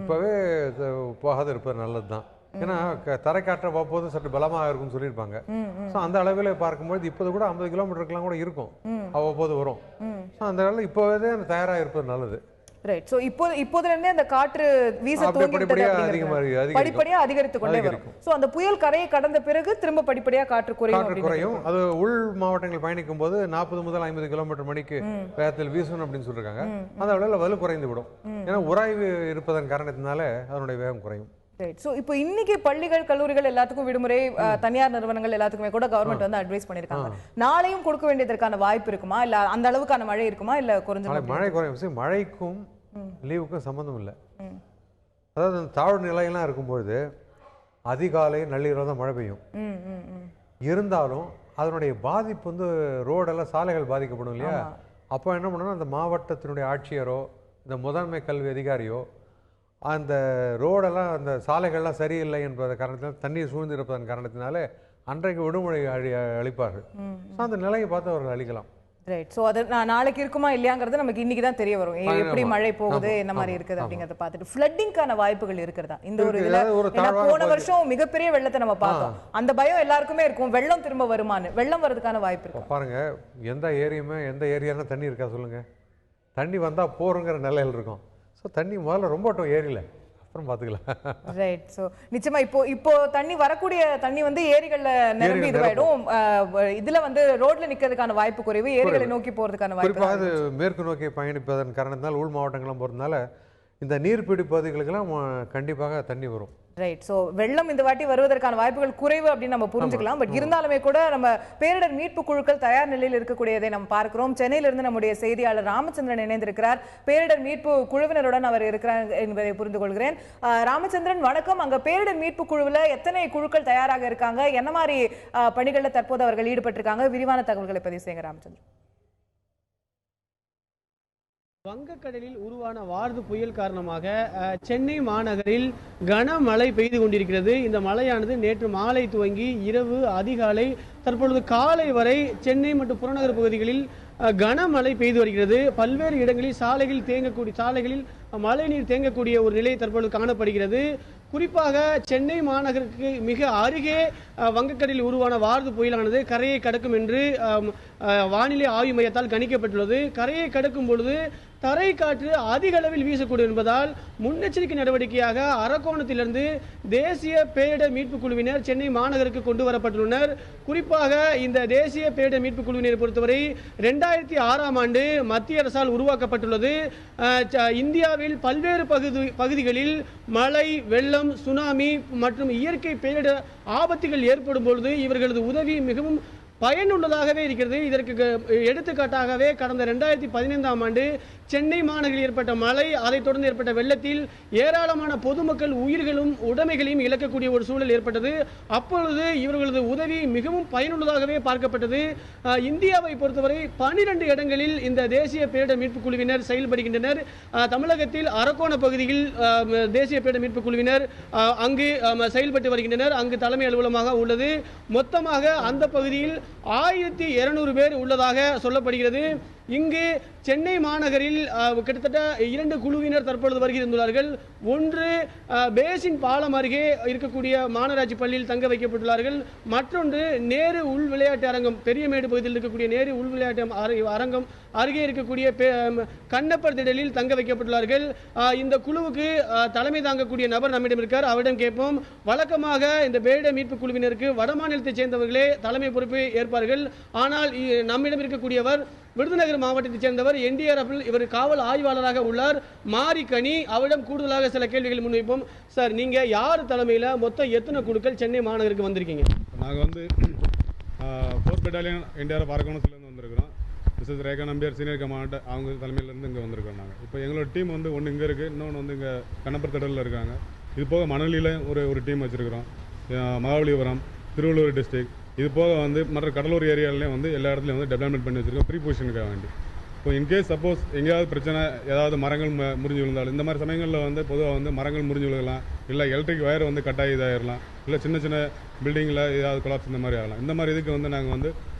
[SPEAKER 7] இப்போவே போகாத இருப்பது நல்லது தான். ஏன்னா தரைக்காற்றை போது சற்று பலமாக இருக்கும்னு சொல்லியிருப்பாங்க. ஸோ அந்த அளவில் பார்க்கும்போது இப்போது கூட 50 கிலோமீட்டருக்குலாம் கூட இருக்கும், அவ்வப்போது வரும். ஸோ அந்த அளவில் இப்போவே தயாராக இருப்பது நல்லது.
[SPEAKER 1] ரைட். ஸோ இப்போதுலேருந்தே அந்த காற்று வீச படிப்படியாக அதிகரித்து கொண்டே வரும். ஸோ அந்த புயல் கரையை கடந்த பிறகு திரும்ப படிப்படியாக காற்று குறையும்.
[SPEAKER 7] அது உள் மாவட்டங்கள் பயணிக்கும் போது 40 முதல் 50 கிலோமீட்டர் மணிக்கு வேகத்தில் வீசணும் அப்படின்னு சொல்லியிருக்காங்க. அந்த அளவில் வலு குறைந்து விடும். ஏன்னா உராய்வு இருப்பதன் காரணத்தினால அதனுடைய வேகம் குறையும்.
[SPEAKER 1] ஸோ இப்போ இன்னைக்கு பள்ளிகள் கல்லூரிகள் எல்லாத்துக்கும் விடுமுறை, தனியார் நிறுவனங்கள் எல்லாத்துக்குமே கூட கவர்மெண்ட் வந்து அட்வைஸ் பண்ணியிருக்காங்க. நாளையும் கொடுக்க வேண்டியதற்கான வாய்ப்பு இருக்குமா? இல்லை அந்த அளவுக்கான மழை இருக்குமா? இல்லை
[SPEAKER 7] மழை குறையும். மழைக்கும் லீவுக்கும் சம்மந்தம் இல்லை. அதாவது தாழ்வு நிலையெல்லாம் இருக்கும்பொழுது அதிகாலை நள்ளிரவு தான் மழை பெய்யும். இருந்தாலும் அதனுடைய பாதிப்பு வந்து ரோடெல்லாம் சாலைகள் பாதிக்கப்படும் இல்லையா? அப்போ என்ன பண்ணணும், அந்த மாவட்டத்தினுடைய ஆட்சியரோ இந்த முதன்மை கல்வி அதிகாரியோ அந்த ரோடெல்லாம் அந்த சாலைகள்லாம் சரியில்லை என்பத காரணத்தினால் தண்ணீர் சூழ்ந்திருப்பதன் காரணத்தினாலே அன்றைக்கு விடுமுறை அளிப்பார்கள். அந்த நிலையை பார்த்து அவர்கள் அளிக்கலாம்.
[SPEAKER 1] ரைட். ஸோ அது நாளைக்கு இருக்குமா இல்லையாங்கிறது நமக்கு இன்னைக்கு தான் தெரிய வரும். எப்படி மழை போகுது, என்ன மாதிரி இருக்குது அப்படிங்கிறத பார்த்துட்டு ஃப்ளட்டிங்கான வாய்ப்புகள் இருக்கிறதா இந்த ஒரு இதில்? போன வருஷம் மிகப்பெரிய வெள்ளத்தை நம்ம பார்த்தோம். அந்த பயம் எல்லாருக்குமே இருக்கும், வெள்ளம் திரும்ப வருமானு. வெள்ளம் வரதுக்கான வாய்ப்பு இருக்கு
[SPEAKER 7] பாருங்க. எந்த ஏரியானா தண்ணி இருக்கா சொல்லுங்க? தண்ணி வந்தால் போறங்கிற நிலையில் இருக்கும். ஸோ தண்ணி முதல்ல ரொம்ப ஏரியில அப்புறம் பார்த்துக்கலாம்.
[SPEAKER 1] ரைட். ஸோ நிச்சயமா இப்போ தண்ணி வரக்கூடிய தண்ணி வந்து ஏரிகளில் நிரம்பி இதுவாயிடும். இதில் வந்து ரோட்ல நிற்கிறதுக்கான வாய்ப்பு குறைவு, ஏரிகளை நோக்கி போகிறதுக்கான வாய்ப்பு.
[SPEAKER 7] குறிப்பாக அது மேற்கு நோக்கி பயணிப்பதன் காரணத்தினால் உள் மாவட்டங்களும் போகிறதுனால இந்த நீர்பிடி பகுதிகளுக்கெல்லாம் கண்டிப்பாக தண்ணி வரும்.
[SPEAKER 1] ரைட். ஸோ வெள்ளம் இந்த வாட்டி வருவதற்கான வாய்ப்புகள் குறைவு அப்படின்னு நம்ம புரிஞ்சுக்கலாம். பட் இருந்தாலுமே கூட நம்ம பேரிடர் மீட்பு குழுக்கள் தயார் நிலையில் இருக்கக்கூடியதை நம்ம பார்க்கிறோம். சென்னையிலிருந்து நம்முடைய செய்தியாளர் ராமச்சந்திரன் இணைந்திருக்கிறார். பேரிடர் மீட்பு குழுவினருடன் அவர் இருக்கிறார் என்பதை புரிந்து கொள்கிறேன். ராமச்சந்திரன் வணக்கம். அங்க பேரிடர் மீட்பு குழுவில் எத்தனை குழுக்கள் தயாராக இருக்காங்க? என்ன மாதிரி பணிகளில் தற்போது அவர்கள் ஈடுபட்டிருக்காங்க? விரிவான தகவல்களை பதிவு செய்யுங்க ராமச்சந்திரன்.
[SPEAKER 8] வங்கக்கடலில் உருவான வார்து புயல் காரணமாக சென்னை மாநகரில் கனமழை பெய்து கொண்டிருக்கிறது. இந்த மழையானது நேற்று மாலை துவங்கி இரவு அதிகாலை தற்பொழுது காலை வரை சென்னை மற்றும் புறநகர் பகுதிகளில் கனமழை பெய்து வருகிறது. பல்வேறு இடங்களில் சாலைகளில் மழைநீர் தேங்கக்கூடிய ஒரு நிலை தற்பொழுது காணப்படுகிறது. குறிப்பாக சென்னை மாநகருக்கு மிக அருகே வங்கக்கடலில் உருவான வார்து புயலானது கரையை கடக்கும் என்று வானிலை ஆய்வு மையத்தால் கணிக்கப்பட்டுள்ளது. கரையை கடக்கும் பொழுது தரை காற்று அதிக அளவில் வீசக்கூடும் என்பதால் முன்னெச்சரிக்கை நடவடிக்கையாக அரக்கோணத்திலிருந்து தேசிய பேரிடர் மீட்பு குழுவினர் சென்னை மாநகருக்கு கொண்டு வரப்பட்டுள்ளனர். குறிப்பாக இந்த தேசிய பேரிடர் மீட்பு குழுவினரை பொறுத்தவரை 2006ஆம் ஆண்டு மத்திய அரசால் உருவாக்கப்பட்டுள்ளது. இந்தியாவில் பல்வேறு பகுதிகளில் மழை, வெள்ளம், சுனாமி மற்றும் இயற்கை பேரிடர் ஆபத்துகள் ஏற்படும் பொழுது இவர்களது உதவி மிகவும் பயனுள்ளதாகவே இருக்கிறது. இதற்கு எடுத்துக்காட்டாகவே கடந்த 2015ஆம் ஆண்டு சென்னை மாநகரில் ஏற்பட்ட மழை, அதைத் தொடர்ந்து ஏற்பட்ட வெள்ளத்தில் ஏராளமான பொதுமக்கள் உயிர்களும் உடைமைகளையும் இழக்கக்கூடிய ஒரு சூழல் ஏற்பட்டது. அப்பொழுது இவர்களது உதவி மிகவும் பயனுள்ளதாகவே பார்க்கப்பட்டது. இந்தியாவை பொறுத்தவரை 12 இடங்களில் இந்த தேசிய பேரிடர் மீட்பு குழுவினர் செயல்படுகின்றனர். தமிழகத்தில் அரக்கோண பகுதியில் தேசிய பேரிடர் மீட்பு குழுவினர் அங்கு செயல்பட்டு வருகின்றனர். அங்கு தலைமை அலுவலகமாக உள்ளது. மொத்தமாக அந்த பகுதியில் 1200 பேர் உள்ளதாக சொல்லப்படுகிறது. இங்கு சென்னை மாநகரில் கிட்டத்தட்ட 2 குழுவினர் தற்பொழுது வருகிறார்கள். ஒன்று பேசின் பாலம் அருகே இருக்கக்கூடிய மாநகராட்சி பள்ளியில் தங்க வைக்கப்பட்டுள்ளார்கள். மற்றொன்று நேரு உள் விளையாட்டு அரங்கம், பெரியமேடு பகுதியில் இருக்கக்கூடிய நேரு உள் விளையாட்டு அரங்கம் அருகே இருக்கக்கூடிய கண்ணப்பர் திடலில் தங்க வைக்கப்பட்டுள்ளார்கள். இந்த குழுவுக்கு தலைமை தாங்கக்கூடிய நபர் நம்மிடம் இருக்கார், அவரிடம் கேட்போம். வழக்கமாக இந்த பேரிடர் மீட்பு குழுவினருக்கு வடமாநிலத்தைச் சேர்ந்தவர்களே தலைமை பொறுப்பை ஏற்பார்கள். ஆனால் நம்மிடம் இருக்கக்கூடியவர் விருதுநகர் மாவட்டத்தைச் சேர்ந்தவர், NDRFில் இவர் காவல் ஆய்வாளராக உள்ளார், மாரிக்கனி. அவரிடம் கூடுதலாக சில கேள்விகள் முன்வைப்போம். சார், நீங்க யார் தலைமையில் மொத்தம் எத்தனை குழுக்கள் சென்னை மாநகருக்கு வந்திருக்கீங்க?
[SPEAKER 9] நாங்கள் வந்து 4th Battalion NDRF அரக்கோணத்துலேருந்து வந்திருக்கிறோம். Mrs Rekha Nambiar senior commander அவங்க தலைமையிலேருந்து இங்கே வந்திருக்கோம். நாங்கள் இப்போ எங்களோட டீம் வந்து ஒன்று இங்கே இருக்குது, இன்னொன்று வந்து இங்கே கண்ணப்பர் திடலில் இருக்காங்க. இது போக மணலியில் ஒரு டீம் வச்சுருக்கிறோம். மகாபலிபுரம், திருவள்ளூர் டிஸ்ட்ரிக்ட், இது போக வந்து மற்ற கடலூர் ஏரியாவிலையும் வந்து எல்லா இடத்துலையும் வந்து டெவலப்மெண்ட் பண்ணி வச்சுருக்கோம் ப்ரீ பொசிஷனுக்காக வேண்டி. இப்போ இன்கேஸ் சப்போஸ் எங்கேயாவது பிரச்சனை, ஏதாவது மரங்கள் முறிஞ்சு விழுந்தாலும், இந்த மாதிரி சமயங்களில் வந்து பொதுவாக வந்து மரங்கள் முறிஞ்சு விழுகலாம், இல்லை எலக்ட்ரிக் வயர் வந்து கட்டாயி இதாகிடலாம், இல்லை சின்ன சின்ன பில்டிங்கில் ஏதாவது கொலாப்ஸ் இந்த மாதிரி ஆகலாம். இந்த மாதிரி இதுக்கு வந்து நாங்கள் வந்து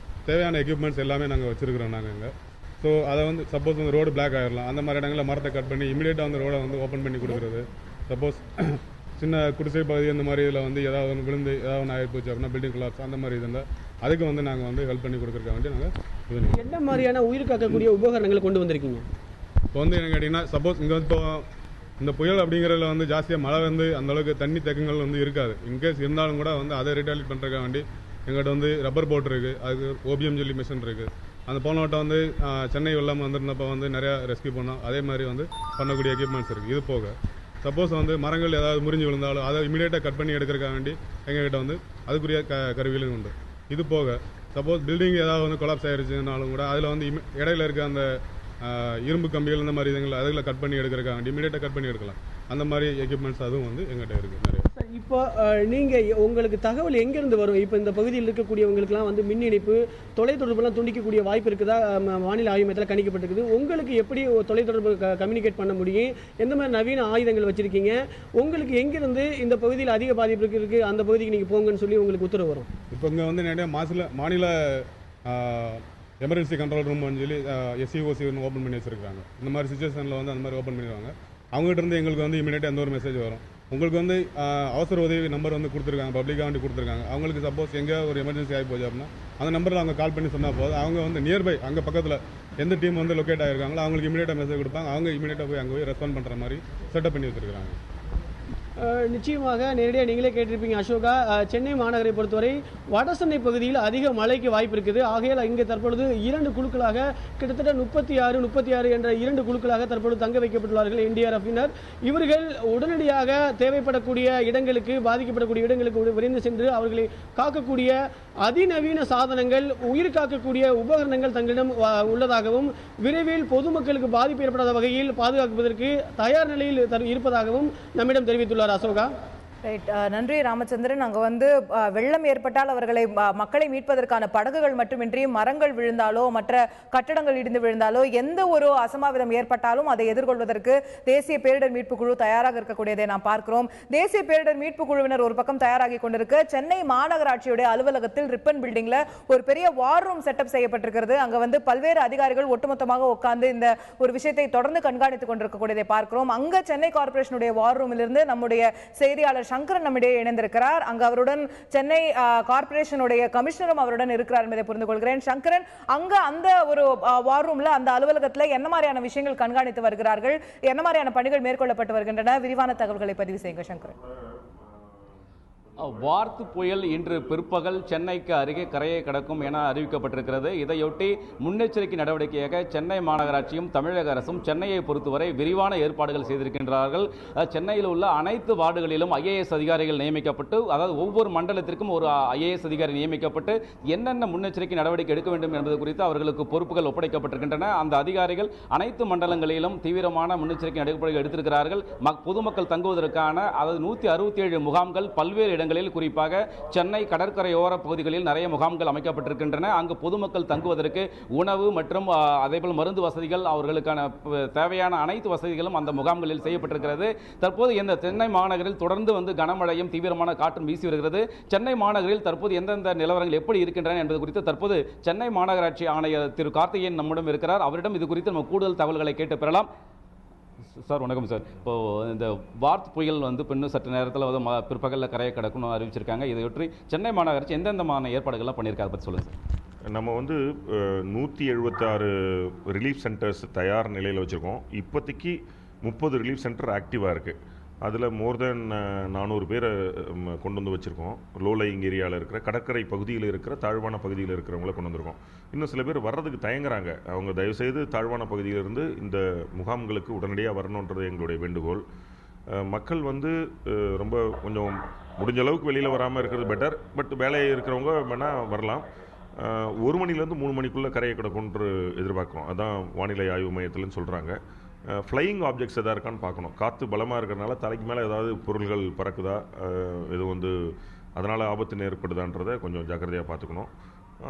[SPEAKER 9] தேவையான எக்யூப்மெண்ட்ஸ் எல்லாமே நாங்கள் வச்சுருக்கிறோம் நாங்கள் இங்கே. ஸோ அதை வந்து சப்போஸ் வந்து ரோடு பிளாக் ஆகிடலாம், அந்த மாதிரி இடங்களில் மரத்தை கட் பண்ணி இமீடியட்டாக வந்து ரோடை வந்து ஓப்பன் பண்ணி கொடுக்குறது. சப்போஸ் சின்ன குடிசை பகுதி அந்த மாதிரி இதில் வந்து ஏதாவது ஒன்று விழுந்து ஏதாவது ஒன்று ஆகிப்போச்சு அப்படின்னா பில்டிங் கொலாப்ஸ் அந்த மாதிரி இருந்தால் அதுக்கு வந்து நாங்கள் வந்து ஹெல்ப் பண்ணி கொடுக்குறதுக்காக வேண்டி நாங்கள்
[SPEAKER 8] என்ன மாதிரியான உயிர் காக்கக்கூடிய உபகரணங்களை கொண்டு வந்திருக்கீங்க?
[SPEAKER 9] இப்போ வந்து என்ன கேட்டிங்கன்னா, சப்போஸ் இங்கே வந்து இப்போ இந்த புயல் அப்படிங்கிறதுல வந்து ஜாஸ்தியாக மழை வந்து அந்தளவுக்கு தண்ணி தேக்கங்கள் வந்து இருக்காது. இன்கேஸ் இருந்தாலும் கூட வந்து அதை ரிட்டாலிட் பண்ணுறதுக்காக வேண்டி எங்கள்கிட்ட வந்து ரப்பர் போட் இருக்குது, அதுக்கு ஓபிஎம் ஜெல்லி மிஷின் இருக்குது. அந்த போன வட்டம் வந்து சென்னை வெள்ளம் வந்திருந்தப்போ வந்து நிறையா ரெஸ்கியூ பண்ணோம். அதே மாதிரி வந்து பண்ணக்கூடிய எக்யூப்மெண்ட்ஸ் இருக்குது. இது போக சப்போஸ் வந்து மரங்கள் ஏதாவது முறிஞ்சு விழுந்தாலும் அதை இமீடியட்டாக கட் பண்ணி எடுக்கிறதுக்காக வேண்டி எங்ககிட்ட வந்து அதுக்குரிய கருவிகளும் உண்டு. இது போக சப்போஸ் பில்டிங் ஏதாவது வந்து கொலாப்ஸ் ஆகிருச்சுனாலும் கூட அதில் வந்து இடையில இருக்க அந்த இரும்பு கம்பிகள் இந்த மாதிரி இதுங்களை அதில் கட் பண்ணி எடுக்கிறதுக்காக வேண்டி இமீடியட்டாக கட் பண்ணி எடுக்கலாம். அந்த மாதிரி எக்யூப்மெண்ட்ஸ் அதுவும் வந்து எங்கள்கிட்ட இருக்குது நிறைய.
[SPEAKER 8] இப்போ நீங்கள் உங்களுக்கு தகவல் எங்கேருந்து வரும்? இப்போ இந்த பகுதியில் இருக்கக்கூடியவங்களுக்குலாம் வந்து மின் இணைப்பு, தொலைத்தொடர்புலாம் துண்டிக்கக்கூடிய வாய்ப்பு இருக்குதா வானிலை ஆய்வு மையத்தில் கணிக்கப்பட்டிருக்குது. உங்களுக்கு எப்படி தொலைத்தொடர்பு கம்யூனிகேட் பண்ண முடியும்? எந்த மாதிரி நவீன ஆயுதங்கள் வச்சுருக்கீங்க? உங்களுக்கு எங்கேருந்து இந்த பகுதியில் அதிக பாதிப்பு இருக்குது அந்த பகுதிக்கு நீங்கள் போங்கன்னு சொல்லி உங்களுக்கு உத்தரவு வரும்?
[SPEAKER 9] இப்போ இங்கே வந்து நிறைய மாநில எமர்ஜென்சி கண்ட்ரோல் ரூம்னு சொல்லி SCOC ஓப்பன் பண்ணி வச்சுருக்காங்க. இந்த மாதிரி சுச்சுவேஷனில் வந்து அந்த மாதிரி ஓப்பன் பண்ணிடுவாங்க. அவங்ககிட்ட இருந்து எங்களுக்கு வந்து இமீடியட்டாக எந்த ஒரு மெசேஜ் வரும். உங்களுக்கு வந்து அவசர உதவி நம்பர் வந்து கொடுத்துருக்காங்க, பப்ளிக்காக வந்து கொடுத்துருக்காங்க. அவங்களுக்கு சப்போஸ் எங்கே ஒரு எமர்ஜென்சி ஆகி போச்சு அப்படின்னா அந்த நம்பரில் அவங்க கால் பண்ணி சொன்னால் போதும். அவங்க வந்து நியர்பை அங்கே பக்கத்தில் எந்த டீம் வந்து லொக்கேட் ஆகிருக்காங்களோ அவங்களுக்கு இமீடியட்டாக மெசேஜ் கொடுப்பாங்க. அவங்க இமீடியட்டாக போய் அங்கே போய் ரெஸ்பாண்ட் பண்ணுற மாதிரி செட்டப் பண்ணி வச்சுருக்காங்க.
[SPEAKER 8] நிச்சயமாக நேரடியாக நீங்களே கேட்டிருப்பீங்க அசோகா, சென்னை மாநகரை பொறுத்தவரை வட சென்னை பகுதியில் அதிக மழைக்கு வாய்ப்பு இருக்குது. ஆகையால் இங்கே தற்பொழுது 2 குழுக்களாக கிட்டத்தட்ட 36 என்ற 2 குழுக்களாக தற்பொழுது தங்க வைக்கப்பட்டுள்ளார்கள் NDRF-இனர். இவர்கள் உடனடியாக தேவைப்படக்கூடிய இடங்களுக்கு, பாதிக்கப்படக்கூடிய இடங்களுக்கு விரைந்து சென்று அவர்களை காக்கக்கூடிய அதிநவீன சாதனங்கள், உயிர் காக்கக்கூடிய உபகரணங்கள் தங்களிடம் உள்ளதாகவும் விரைவில் பொதுமக்களுக்கு பாதிப்பு ஏற்படாத வகையில் பாதுகாப்பதற்கு தயார் நிலையில் இருப்பதாகவும் நம்மிடம் தெரிவித்துள்ளார் அசோகா.
[SPEAKER 1] ரைட், நன்றி ராமச்சந்திரன். அங்கே வந்து வெள்ளம் ஏற்பட்டால் அவர்களை மக்களை மீட்பதற்கான படகுகள் மட்டுமின்றி மரங்கள் விழுந்தாலோ மற்ற கட்டடங்கள் இடிந்து விழுந்தாலோ எந்த ஒரு அசம்பாவிதம் ஏற்பட்டாலும் அதை எதிர்கொள்வதற்கு தேசிய பேரிடர் மீட்பு குழு தயாராக இருக்கக்கூடியதை நாம் பார்க்கிறோம். தேசிய பேரிடர் மீட்பு குழுவினர் ஒரு பக்கம் தயாராகி கொண்டிருக்க, சென்னை மாநகராட்சியுடைய அலுவலகத்தில் ரிப்பன் பில்டிங்ல ஒரு பெரிய வார் ரூம் செட்டப் செய்யப்பட்டிருக்கிறது. அங்க வந்து பல்வேறு அதிகாரிகள் ஒட்டுமொத்தமாக உட்கார்ந்து இந்த ஒரு விஷயத்தை தொடர்ந்து கண்காணித்துக் கொண்டிருக்கக்கூடியதை பார்க்கிறோம். அங்க சென்னை கார்பரேஷனுடைய வார் ரூமிலிருந்து நம்முடைய செய்தியாளர் சங்கரன் நம்மிடையே இணைந்திருக்கிறார். அங்கு அவருடன் சென்னை கார்பரேஷனுடைய கமிஷனரும் அவருடன் இருக்கிறார் என்பதை புரிந்து கொள்கிறேன். சங்கரன், அங்க அந்த ஒரு வார் ரூம்ல, அந்த அலுவலகத்தில் என்ன மாதிரியான விஷயங்கள் கண்காணித்து வருகிறார்கள், என்ன மாதிரியான பணிகள் மேற்கொள்ளப்பட்டு வருகின்றன? விரிவான தகவல்களை பதிவு செய்யுங்க சங்கரன்.
[SPEAKER 10] வார்த்து புயல் இன்று பிற்பகல் சென்னைக்கு அருகே கரையை கடக்கும் என அறிவிக்கப்பட்டிருக்கிறது. இதையொட்டி முன்னெச்சரிக்கை நடவடிக்கையாக சென்னை மாநகராட்சியும் தமிழக அரசும் சென்னையை பொறுத்தவரை விரிவான ஏற்பாடுகள் செய்திருக்கின்றார்கள். சென்னையில் உள்ள அனைத்து வார்டுகளிலும் IAS அதிகாரிகள் நியமிக்கப்பட்டு, அதாவது ஒவ்வொரு மண்டலத்திற்கும் ஒரு IAS அதிகாரி நியமிக்கப்பட்டு என்னென்ன முன்னெச்சரிக்கை நடவடிக்கை எடுக்க வேண்டும் என்பது குறித்து அவர்களுக்கு பொறுப்புகள் ஒப்படைக்கப்பட்டிருக்கின்றன. அந்த அதிகாரிகள் அனைத்து மண்டலங்களிலும் தீவிரமான முன்னெச்சரிக்கை நடவடிக்கைகள் எடுத்திருக்கிறார்கள். பொதுமக்கள் தங்குவதற்கான அதாவது 167 முகாம்கள் பல்வேறு இடங்களில், குறிப்பாக சென்னை கடற்கரையோர பகுதிகளில் நிறைய முகாம்கள் அமைக்கப்பட்டிருக்கின்றன. அங்கு பொதுமக்கள் தங்குவதற்கு உணவு மற்றும் அதேபோல் மருந்து வசதிகள், அவர்களுக்கான தேவையான அனைத்து வசதிகளும் அந்த முகாம்களில் செய்யப்பட்டிருக்கிறது. தற்போது இந்த சென்னை மாநகரில் தொடர்ந்து வந்து கனமழையும் தீவிரமான காற்றும் வீசி வருகிறது. சென்னை மாநகரில் தற்போது எந்தெந்த நிலவரங்கள் எப்படி இருக்கின்றன என்பது குறித்து தற்போது சென்னை மாநகராட்சி ஆணையர் திரு கார்த்திகேயன் நம்மிடம் இருக்கிறார். அவரிடம் இது குறித்து நம்ம கூடுதல் தகவல்களை கேட்டு பெறலாம். சார் வணக்கம் சார். இப்போது இந்த வார்த் புயல் வந்து இன்னும் சற்று நேரத்தில் வந்து பிற்பகலில் கரையை கடக்கணும்னு அறிவிச்சிருக்காங்க. இதையொற்றி சென்னை மாநகராட்சி எந்தெந்தமான ஏற்பாடுகள்லாம் பண்ணியிருக்காரு பற்றி சொல்லுங்கள் சார்.
[SPEAKER 11] நம்ம வந்து 176 ரிலீஃப் சென்டர்ஸ் தயார் நிலையில் வச்சுருக்கோம். இப்போதைக்கு 30 ரிலீஃப் சென்டர் ஆக்டிவாக இருக்குது. அதில் மோர் தென் 400 பேரை கொண்டு வந்து வச்சுருக்கோம். லோ லையிங் ஏரியாவில் இருக்கிற, கடற்கரை பகுதியில் இருக்கிற, தாழ்வான பகுதியில் இருக்கிறவங்கள கொண்டு வந்திருக்கோம். இன்னும் சில பேர் வர்றதுக்கு தயங்குறாங்க. அவங்க தயவுசெய்து தாழ்வான பகுதியிலிருந்து இந்த முகாம்களுக்கு உடனடியாக வரணுன்றது எங்களுடைய வேண்டுகோள். மக்கள் வந்து ரொம்ப கொஞ்சம் முடிஞ்ச அளவுக்கு வெளியில் வராமல் இருக்கிறது பெட்டர். பட் வேலை இருக்கிறவங்க வேணால் வரலாம். 1 மணிலேருந்து 3 மணிக்குள்ளே கரையை கிடக்கும்ன்று எதிர்பார்க்குறோம். அதான் வானிலை ஆய்வு மையத்தில்னு சொல்கிறாங்க. ஃப்ளையிங் ஆப்ஜெக்ட்ஸ் எதாவது இருக்கான்னு பார்க்கணும். காற்று பலமாக இருக்கிறனால தலைக்கு மேலே ஏதாவது பொருள்கள் பறக்குதா, இது வந்து அதனால் ஆபத்து ஏற்படுதான்றதை கொஞ்சம் ஜாக்கிரதையாக பார்த்துக்கணும்.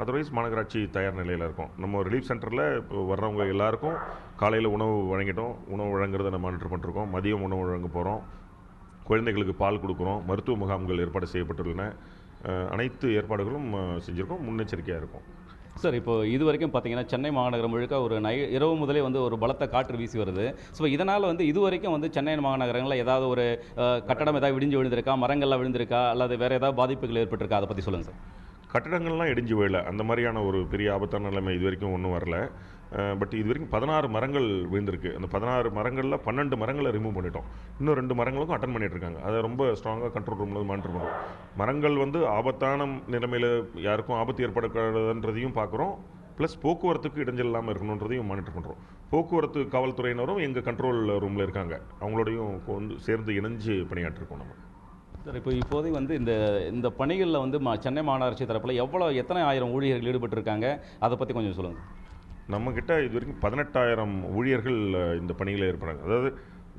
[SPEAKER 11] அதர்வைஸ் மாநகராட்சி தயார் நிலையில் இருக்கும். நம்ம ரிலீஃப் சென்டரில் இப்போ வர்றவங்க எல்லாருக்கும் காலையில் உணவு வழங்கிட்டோம். உணவு வழங்குறதை நம்ம மானிட்டர் பண்ணிருக்கோம். மதியம் உணவு வழங்க போகிறோம். குழந்தைகளுக்கு பால் கொடுக்குறோம். மருத்துவ முகாம்கள் ஏற்பாடு செய்யப்பட்டுள்ளன. அனைத்து ஏற்பாடுகளும் செஞ்சுருக்கோம். முன்னெச்சரிக்கையாக இருக்கும்.
[SPEAKER 10] சார், இப்போ இது வரைக்கும் பார்த்தீங்கன்னா சென்னை மாநகரம் முழுக்க ஒரு இரவு முதலே வந்து ஒரு பலத்த காற்று வீசி வருது. ஸோ இதனால் வந்து இது வரைக்கும் வந்து சென்னை மாநகரங்களில் ஏதாவது ஒரு கட்டடம் ஏதாவது இடிஞ்சு விழுந்திருக்கா, மரங்கள்லாம் விழுந்திருக்கா, அல்லது வேறு ஏதாவது பாதிப்புகள் ஏற்பட்டிருக்கா, அதை பற்றி சொல்லுங்கள் சார்.
[SPEAKER 11] கட்டடங்கள்லாம் இடிஞ்சு விழல. அந்த மாதிரியான ஒரு பெரிய ஆபத்தான நிலைமை இது வரைக்கும் ஒன்றும் வரல. பட் இது வரைக்கும் 16 மரங்கள் விழுந்திருக்கு. அந்த 16 மரங்களில் 12 மரங்களை ரிமூவ் பண்ணிட்டோம். இன்னும் 2 மரங்களுக்கும் அட்டன் பண்ணிட்டு இருக்காங்க. அதை ரொம்ப ஸ்ட்ராங்காக கண்ட்ரோல் ரூமில் மானிட்டர் பண்ணுறோம். மரங்கள் வந்து ஆபத்தான நிலைமையில் யாருக்கும் ஆபத்து ஏற்படக்கூடாதுன்றதையும் பார்க்குறோம். ப்ளஸ் போக்குவரத்துக்கு இடைஞ்சல் இல்லாமல் இருக்கணுன்றதையும் மானிட்டர் பண்ணுறோம். போக்குவரத்து காவல்துறையினரும் எங்கள் கண்ட்ரோல் ரூமில் இருக்காங்க. அவங்களோடையும் வந்து சேர்ந்து இணைஞ்சு பணியாற்றிருக்கோம் நம்ம.
[SPEAKER 10] சார், இப்போ இப்போதைக்கு வந்து இந்த பணிகளில் வந்து சென்னை மாநகராட்சி தரப்பில் எத்தனை ஆயிரம் ஊழியர்கள் ஈடுபட்டிருக்காங்க, அதை பற்றி கொஞ்சம் சொல்லுங்கள்.
[SPEAKER 11] நம்மக்கிட்ட இது வரைக்கும் 18,000 ஊழியர்கள் இந்த பணியில் ஏற்படுறாங்க. அதாவது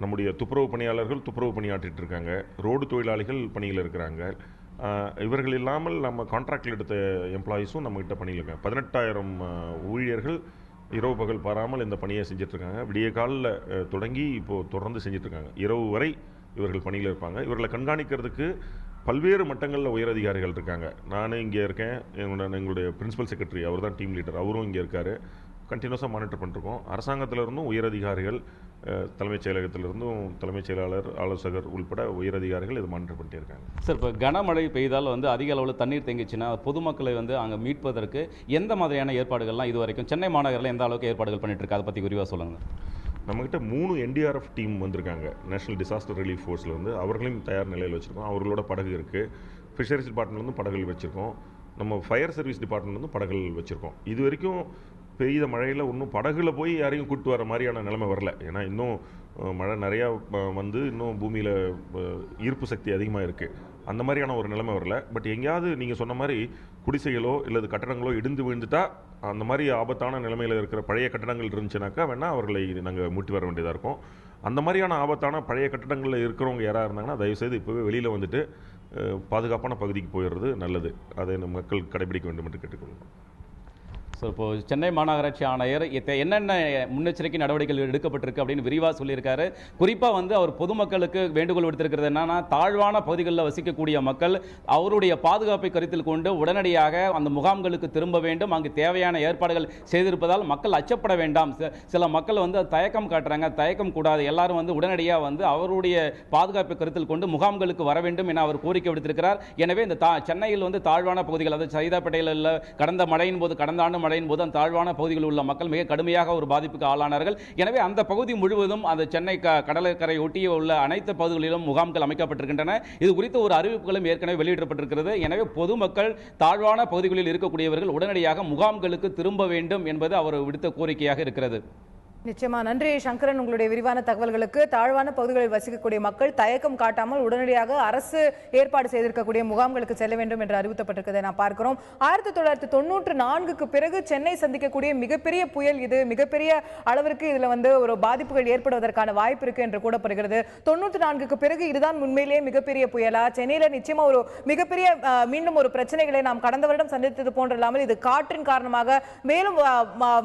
[SPEAKER 11] நம்முடைய துப்புரவு பணியாளர்கள் துப்புரவு பணியாற்றிட்டு இருக்காங்க. ரோடு தொழிலாளிகள் பணியில் இருக்கிறாங்க. இவர்கள் இல்லாமல் நம்ம கான்ட்ராக்டில் எடுத்த எம்ப்ளாயீஸும் நம்மகிட்ட பணியில் இருக்காங்க. 18,000 ஊழியர்கள் இரவு பகல் பாராமல் இந்த பணியை செஞ்சிட்ருக்காங்க. விடிய காலில் தொடங்கி இப்போது தொடர்ந்து செஞ்சிட்ருக்காங்க. இரவு வரை இவர்கள் பணியில் இருப்பாங்க. இவர்களை கண்காணிக்கிறதுக்கு பல்வேறு மட்டங்களில் உயர் அதிகாரிகள் இருக்காங்க. நானும் இங்கே இருக்கேன். எங்களுடைய பிரின்சிபல் செக்ரட்டரி, அவர் தான் டீம் லீடர், அவரும் இங்கே இருக்கார். கண்டினியூஸாக மானிட்டர் பண்ணிருக்கோம். அரசாங்கத்திலிருந்தும் உயர் அதிகாரிகள், தலைமைச் செயலகத்திலிருந்தும் தலைமைச் செயலாளர், ஆலோசகர் உள்பட உயர் அதிகாரிகள் இதை மானிட்டர் பண்ணிட்டே இருக்காங்க.
[SPEAKER 10] சார், இப்போ கனமழை பெய்தால் வந்து அதிக அளவில் தண்ணீர் தேங்கிச்சுன்னா பொதுமக்களை வந்து அங்கே மீட்பதற்கு எந்த மாதிரியான ஏற்பாடுகள்லாம் இது வரைக்கும் சென்னை மாநகரில் எந்த அளவுக்கு ஏற்பாடுகள் பண்ணிட்டு இருக்கு, அதை பற்றி விரிவாக சொல்லுங்கள்.
[SPEAKER 11] நம்மகிட்ட 3 NDRF டீம் வந்திருக்காங்க. நேஷனல் டிசாஸ்டர் ரிலீஃப் ஃபோர்ஸில் வந்து அவர்களையும் தயார் நிலையில் வச்சுருக்கோம். அவர்களோட படகு இருக்குது. ஃபிஷரிஸ் டிபார்ட்மெண்ட்லேருந்து படகுகள் வச்சுருக்கோம். நம்ம ஃபயர் சர்வீஸ் டிபார்ட்மெண்ட்லேருந்து படகுகள் வச்சுருக்கோம். இது வரைக்கும் பெய்த மழையில் இன்னும் படகுல போய் யாரையும் கூப்பிட்டு வர மாதிரியான நிலைமை வரல. ஏன்னா இன்னும் மழை நிறையா வந்து இன்னும் பூமியில் ஈர்ப்பு சக்தி அதிகமாக இருக்குது. அந்த மாதிரியான ஒரு நிலைமை வரல. பட் எங்கேயாவது நீங்கள் சொன்ன மாதிரி குடிசைகளோ இல்லது கட்டடங்களோ இடிந்து விழுந்துட்டா அந்த மாதிரி ஆபத்தான நிலைமையில் இருக்கிற பழைய கட்டடங்கள் இருந்துச்சுனாக்கா வேணால் அவர்களை நாங்கள் மீட்டு வர வேண்டியதாக இருக்கும். அந்த மாதிரியான ஆபத்தான பழைய கட்டடங்களில் இருக்கிறவங்க யாராக இருந்தாங்கன்னா தயவுசெய்து இப்போவே வெளியில் வந்துட்டு பாதுகாப்பான பகுதிக்கு போயிடுறது நல்லது. அதை மக்கள் கடைபிடிக்க வேண்டும் என்று கேட்டுக்கொள்கிறோம்.
[SPEAKER 10] ஸோ இப்போது சென்னை மாநகராட்சி ஆணையர் என்னென்ன முன்னெச்சரிக்கை நடவடிக்கைகள் எடுக்கப்பட்டிருக்கு அப்படின்னு விரிவாக சொல்லியிருக்காரு. குறிப்பாக வந்து அவர் பொதுமக்களுக்கு வேண்டுகோள் விடுத்திருக்கிறது என்னன்னா, தாழ்வான பகுதிகளில் வசிக்கக்கூடிய மக்கள் அவருடைய பாதுகாப்பை கருத்தில் கொண்டு உடனடியாக அந்த முகாம்களுக்கு திரும்ப வேண்டும். அங்கு தேவையான ஏற்பாடுகள் செய்திருப்பதால் மக்கள் அச்சப்பட வேண்டாம். சில மக்கள் வந்து தயக்கம் காட்டுறாங்க. தயக்கம் கூடாது. எல்லாரும் வந்து உடனடியாக வந்து அவருடைய பாதுகாப்பை கருத்தில் கொண்டு முகாம்களுக்கு வர வேண்டும் என அவர் கோரிக்கை விடுத்திருக்கிறார். எனவே இந்த சென்னையில் வந்து தாழ்வான பகுதிகள், அதாவது சைதாப்பேட்டையில் கடந்த மழையின் போது, கடந்த ஆண்டு மழையின் போது அந்த தாழ்வான பகுதிகளில் உள்ள மக்கள் மிக கடுமையாக ஒரு பாதிப்புக்கு ஆளானார்கள். எனவே அந்த பகுதி முழுவதும் அந்த சென்னை கடற்கரை ஒட்டிய உள்ள அனைத்து பகுதிகளிலும் முகாம்கள் அமைக்கப்பட்டிருக்கின்றன. இது குறித்த ஒரு அறிவிப்புகளும் ஏற்கனவே வெளியிடப்பட்டிருக்கிறது. எனவே பொதுமக்கள் தாழ்வான பகுதிகளில் இருக்கக்கூடியவர்கள் உடனடியாக முகாம்களுக்கு திரும்ப வேண்டும் என்பது அவர் விடுத்த கோரிக்கையாக இருக்கிறது.
[SPEAKER 1] நிச்சயமா நன்றி சங்கரன், உங்களுடைய விரிவான தகவல்களுக்கு. தாழ்வான பகுதிகளில் வசிக்கக்கூடிய மக்கள் தயக்கம் காட்டாமல் உடனடியாக அரசு ஏற்பாடு செய்திருக்கக்கூடிய முகாம்களுக்கு செல்ல வேண்டும் என்று அறிவுறுத்தப்பட்டிருக்கிறதை நாம் பார்க்கிறோம். 1994க்கு பிறகு சென்னை சந்திக்கக்கூடிய மிகப்பெரிய புயல் இது. மிகப்பெரிய அளவிற்கு இதுல வந்து ஒரு பாதிப்புகள் ஏற்படுவதற்கான வாய்ப்பு இருக்கு என்று கூறப்படுகிறது. 94க்கு பிறகு இதுதான் உண்மையிலேயே மிகப்பெரிய புயலா? சென்னையில நிச்சயமா ஒரு மிகப்பெரிய மீண்டும் ஒரு பிரச்சனைகளை நாம் கடந்த வருடம் சந்தித்தது போன்றில்லாமல் இது காற்றின் காரணமாக மேலும்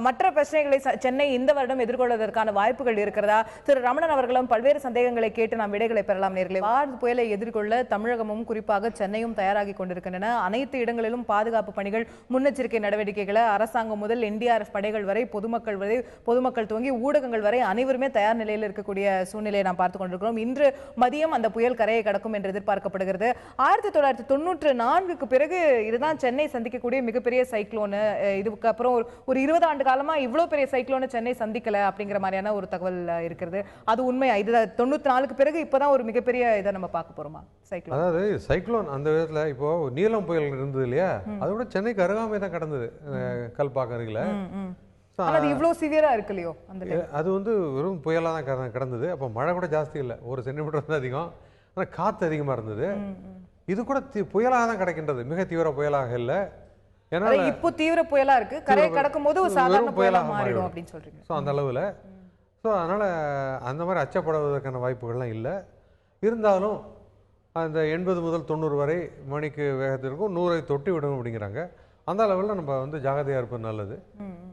[SPEAKER 1] மற்ற பிரச்சனைகளை சென்னை இந்த வருடம் எதிர்கொள்வதற்கான வாய்ப்புகள் இருக்கிறதா? திரு ரமணன் அவர்களும் பல்வேறு சந்தேகங்களை கேட்டு நாம் விடைகளை பெறலாம். நேர்களே, வார்து புயலை எதிர்கொள்ள தமிழகமும் குறிப்பாக சென்னையும் தயாராகி கொண்டிருக்கின்றன. அனைத்து இடங்களிலும் பாதுகாப்பு பணிகள், முன்னெச்சரிக்கை நடவடிக்கைகளை அரசாங்கம் முதல் NDRF படைகள் வரை, பொதுமக்கள் துவங்கி ஊடகங்கள் வரை அனைவருமே தயார் நிலையில் இருக்கக்கூடிய சூழ்நிலையை நாம் பார்த்துக் கொண்டிருக்கிறோம். இன்று மதியம் அந்த புயல் கரையை கடக்கும் என்று எதிர்பார்க்கப்படுகிறது. 1994க்கு பிறகு இதுதான் சென்னை சந்திக்கக்கூடிய மிகப்பெரிய சைக்ளோன். இதுக்கு அப்புறம் ஒரு 20 ஆண்டு காலமா இவ்வளவு பெரிய சைக்ளோன் சென்னை சந்திக்கல அப்படிங்கிற மாதிரியான ஒரு தகவல் இருக்கிறது. அது உண்மையா? இது 94க்கு பிறகு இப்பதான் ஒரு மிகப்பெரிய இதை நம்ம பார்க்க போறோமா சைக்ளோன்?
[SPEAKER 7] அதாவது சைக்ளோன் அந்த விதத்துல இப்போ நீலம் புயல் இருந்தது இல்லையா, அதோட சென்னைக்கு அருகாமை தான் கடந்தது, கல்பாக்கம் அருகில.
[SPEAKER 1] இவ்வளவு சிவியரா இருக்கு இல்லையோ
[SPEAKER 7] அது வந்து வெறும் புயலா தான் கடந்தது. அப்போ மழை கூட ஜாஸ்தி இல்லை, 1 சென்டிமீட்டர் வந்து அதிகம். ஆனால் காற்று அதிகமாக இருந்தது. இது கூட புயலாக தான் கிடைக்கின்றது, மிக தீவிர புயலாக இல்லை. ஏன்னா
[SPEAKER 1] இப்போ தீவிர புயலா இருக்கு, கரையை கடக்கும் போது ஒரு சாதாரண புயலாக மாறிடும் அப்படின்னு சொல்றீங்க.
[SPEAKER 7] ஸோ அந்த அளவில் அதனால் அந்த மாதிரி அச்சப்படுவதற்கான வாய்ப்புகள்லாம் இல்லை. இருந்தாலும் அந்த 80 முதல் 90 வரை மணிக்கு வேகத்திற்கும் 100ஐ தொட்டி விடும் அப்படிங்கிறாங்க. அந்த அளவில் நம்ம வந்து ஜாகிரதையாக இருப்பது நல்லது.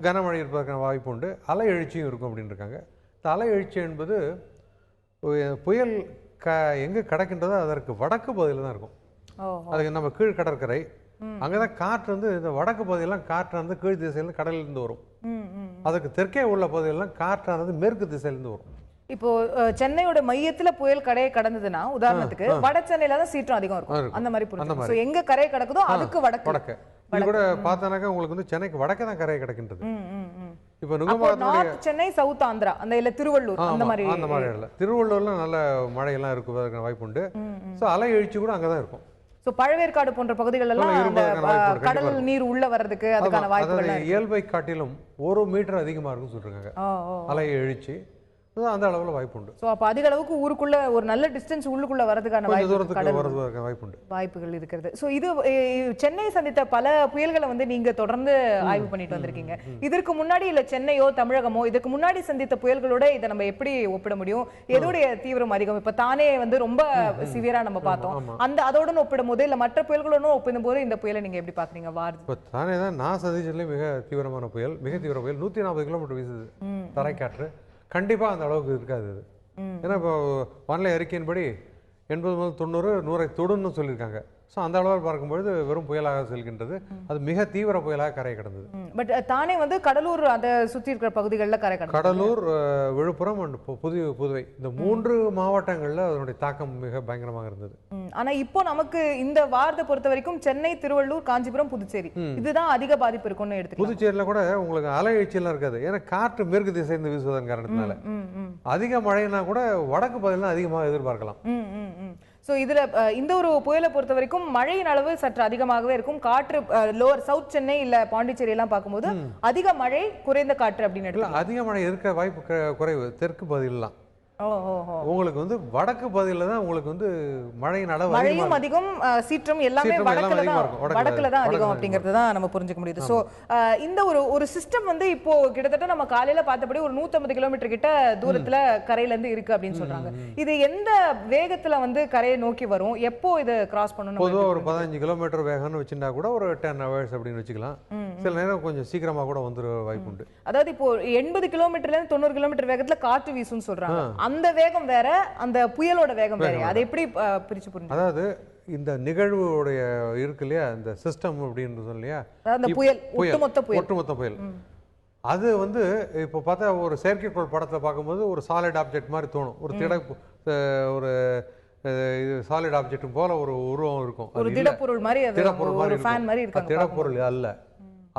[SPEAKER 7] கனமழை இருப்பதற்கான வாய்ப்பு உண்டு. அலை எழுச்சியும் இருக்கும் அப்படின்னு இருக்காங்க. இந்த அலை எழுச்சி என்பது புயல் எங்கே கிடக்கின்றதோ அதற்கு வடக்கு பகுதியில் தான் இருக்கும். அதுக்கு நம்ம கீழ் கடற்கரை அங்கே தான் காற்று வந்து இந்த வடக்கு பகுதியெல்லாம் காற்றானது கீழ் திசையிலிருந்து கடலிலிருந்து வரும். அதுக்கு தெற்கே உள்ள பகுதியெல்லாம் காற்றானது மேற்கு திசையிலிருந்து வரும்.
[SPEAKER 1] இப்போ சென்னையோட மையத்துல புயல் கரையை கடந்ததுன்னா உதாரணத்துக்கு வட சென்னையில தான் சீற்றம் அதிகம் இருக்கும். அந்த மாதிரி புரியுது. சோ எங்க கரை கடக்குதோ அதுக்கு வடக்கு
[SPEAKER 7] இது கூட பார்த்தானாக்கா உங்களுக்கு வந்து சென்னைக்கு வடக்கே தான் கரையை கிடக்கின்றது. இப்போ
[SPEAKER 1] நார்த் சென்னை, சவுத் ஆந்திரா அந்த இல்ல திருவள்ளூர் அந்த மாதிரி
[SPEAKER 7] இல்ல. திருவள்ளூர்ல நல்ல மழையெல்லாம் இருக்குவதற்கான வாய்ப்பு உண்டு. ஸோ அலை எழுச்சி கூட அங்கதான் இருக்கும்.
[SPEAKER 1] சோ பழவேற்காடு போன்ற பகுதிகள் எல்லாம் கடல் நீர் உள்ள வர்றதுக்கு அதுக்கான வாய்ப்புகள்
[SPEAKER 7] இயல்பை காட்டிலும் 1 மீட்டர் அதிகமா இருக்கும் சொல்றாங்க அலை எழுச்சி. அந்த அளவுல வாய்ப்பு உண்டு.
[SPEAKER 1] சோ அப்ப அதிக அளவுக்கு ஊருக்குள்ள ஒரு நல்ல டிஸ்டன்ஸ் உள்ளுக்குள்ள வரதுக்கான வாய்ப்புகள் இருக்கிறது. சோ இது சென்னை சந்தித்த பல புயல்களை வந்து நீங்க தொடர்ந்து ஆய்வு பண்ணிட்டு வந்திருக்கீங்க. இதற்கு முன்னாடி இல்ல சென்னையோ தமிழகமோ இதுக்கு முன்னாடி சந்தித்த புயல்களோட இதை நம்ம எப்படி ஒப்பிட முடியும்? எதோடைய தீவிரம் அதிகம்? இப்ப தானே வந்து ரொம்ப சிவியரா நம்ம பார்த்தோம். அதோட ஒப்பிடும் போது இல்ல மற்ற புயல்களோட ஒப்பிடும் போது இந்த புயலை நீங்க எப்படி பாக்குறீங்க?
[SPEAKER 7] இப்ப தானே தான் நான் சந்திச்சதுல மிக தீவிரமான புயல், மிக தீவிர புயல். 140 கிலோமீட்டர் வீசுது தரைக்காற்று. கண்டிப்பாக அந்த அளவுக்கு இருக்காது அது. ஏன்னா இப்போ வானிலை அறிக்கையின்படி 80 முதல் 90 100 தொடுன்னு சொல்லியிருக்காங்க. ஸோ அந்த அளவில் பார்க்கும்பொழுது வெறும் புயலாக செல்கின்றது. அது மிக தீவிர புயலாக கரை கடந்தது.
[SPEAKER 1] பட் தானே வந்து கடலூர் அதை சுற்றி இருக்கிற பகுதிகளில் கரை கடந்தது.
[SPEAKER 7] கடலூர், விழுப்புரம் அண்ட் புதுவை இந்த 3 மாவட்டங்களில் அதனுடைய தாக்கம் மிக பயங்கரமாக இருந்தது.
[SPEAKER 1] ஆனால் இப்போ நமக்கு இந்த வாரத்தை பொறுத்த வரைக்கும் சென்னை, திருவள்ளூர், காஞ்சிபுரம், புதுச்சேரி இதுதான் அதிக பாதிப்பு இருக்கும்னு எடுத்து.
[SPEAKER 7] புதுச்சேரியில் கூட உங்களுக்கு அலை எழுச்சியெல்லாம் இருக்காது. ஏன்னா காற்று மேற்கு திசைந்து வீசுவதன் காரணத்தினால அதிக மழைனா கூட வடக்கு பகுதியில் அதிகமாக எதிர்பார்க்கலாம்.
[SPEAKER 1] ஸோ இதில் இந்த ஒரு புயலை பொறுத்த வரைக்கும் மழையின் அளவு சற்று அதிகமாகவே இருக்கும். காற்று லோவர் சவுத் சென்னை இல்லை பாண்டிச்சேரி எல்லாம் பார்க்கும்போது அதிக மழை, குறைந்த காற்று அப்படின்னு
[SPEAKER 7] அதிக மழை இருக்க வாய்ப்பு குறைவு தெற்கு பகுதியிலாம். உங்களுக்கு வந்து வடக்கு பகுதியில் தான் உங்களுக்கு வந்து மழையின் அளவு
[SPEAKER 1] மழையும் அதிகம், சீற்றம் எல்லாமே வடக்குல தான் அதிகம் அப்படிங்கிறது தான் நம்ம புரிஞ்சுக்க முடியுது. ஸோ இந்த ஒரு சிஸ்டம் வந்து இப்போ கிட்டத்தட்ட நம்ம காலையில பார்த்தபடி ஒரு 150 கிலோமீட்டர் கிட்ட தூரத்துல கரையில இருந்து இருக்கு அப்படின்னு சொல்றாங்க. இது எந்த வேகத்துல வந்து கரையை நோக்கி வரும், எப்போ இது கிராஸ் பண்ணணும்?
[SPEAKER 7] பொதுவாக ஒரு 15 கிலோமீட்டர் வேகம்னு வச்சுட்டா கூட ஒரு 10 hours அப்படின்னு வச்சுக்கலாம். சில நேரம் கொஞ்சம் சீக்கிரமா கூட வந்துட வாய்ப்பு உண்டு.
[SPEAKER 1] அதாவது இப்போ 80 கிலோமீட்டர்ல இருந்து 90 கிலோமீட்டர் வேகத்துல காற்று வீசும்னு சொல்றாங்க. அந்த வேகம் வேற, அந்த புயலோட வேகம் வேற. அதை எப்படி பிரிச்சு புரிஞ்சு?
[SPEAKER 7] அதாவது இந்த நிகழ்வுடைய இருக்கு இல்லையா, இந்த சிஸ்டம் அப்படின்னு சொல்லியா,
[SPEAKER 1] அந்த புயல்
[SPEAKER 7] ஒட்டுமொத்த புயல் அது வந்து இப்போ பார்த்தா ஒரு செயற்கைக்கோள் படத்தில் பார்க்கும்போது ஒரு சாலிட் ஆப்ஜெக்ட் மாதிரி தோணும். ஒரு சாலிட் ஆப்ஜெக்ட் போல ஒரு உருவம் இருக்கும்.
[SPEAKER 1] ஒரு திடப்பொருள் மாதிரி,
[SPEAKER 7] திடப்பொருள் அல்ல,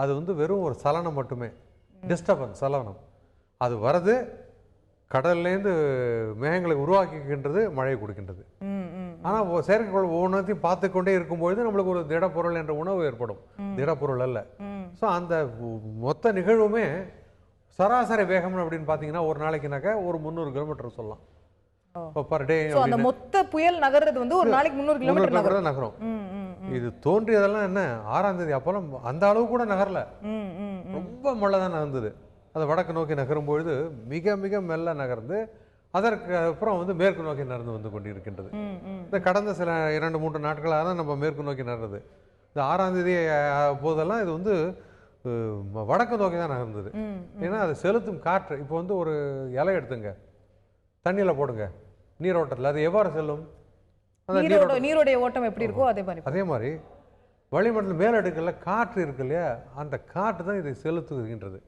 [SPEAKER 7] அது வந்து வெறும் ஒரு சலனம் மட்டுமே, டிஸ்டர்பன்ஸ், சலனம். அது வரது கடல்லேருந்து மேகங்களை உருவாக்கிக்கின்றது, மழையை கொடுக்கின்றது. ஆனால் செயற்கைக்கோள் ஒவ்வொன்றையும் பார்த்து கொண்டே இருக்கும்பொழுது நம்மளுக்கு ஒரு திடப்பொருள் என்ற உணவு ஏற்படும். திடப்பொருள் அல்ல. ஸோ அந்த மொத்த நிகழ்வுமே சராசரி வேகம் அப்படின்னு பார்த்தீங்கன்னா ஒரு நாளைக்குனாக்கா ஒரு 300 கிலோமீட்டர் சொல்லலாம் பர் டே.
[SPEAKER 1] அந்த மொத்த புயல் நகர்றது வந்து ஒரு நாளைக்கு 300 கிலோமீட்டர்
[SPEAKER 7] நகரும். இது தோன்றியதெல்லாம் என்ன 6ஆம் தேதி, அப்போல்லாம் அந்த அளவு கூட நகரல, ரொம்ப மழை தான் நகர்ந்தது. அது வடக்கு நோக்கி நகரும் பொழுது மிக மிக மெல்ல நகர்ந்து அதற்கு அப்புறம் வந்து மேற்கு நோக்கி நடந்து வந்து கொண்டிருக்கின்றது. இந்த கடந்த சில 2-3 நாட்களாக தான் நம்ம மேற்கு நோக்கி நகர்றது. இந்த 6ஆம் தேதி போதெல்லாம் இது வந்து வடக்கு நோக்கி தான் நகர்ந்தது. ஏன்னா அது செலுத்தும் காற்று. இப்போ வந்து ஒரு இலை எடுத்துங்க, தண்ணியில் போடுங்க நீரோட்டத்தில், அது எவ்வாறு செல்லும்?
[SPEAKER 1] நீரோடைய ஓட்டம் எப்படி இருக்கோ அதே
[SPEAKER 7] மாதிரி வளிமண்டல மேலடுக்கல்ல காற்று இருக்கு இல்லையா, அந்த காற்று தான் இதை செலுத்துகின்றது.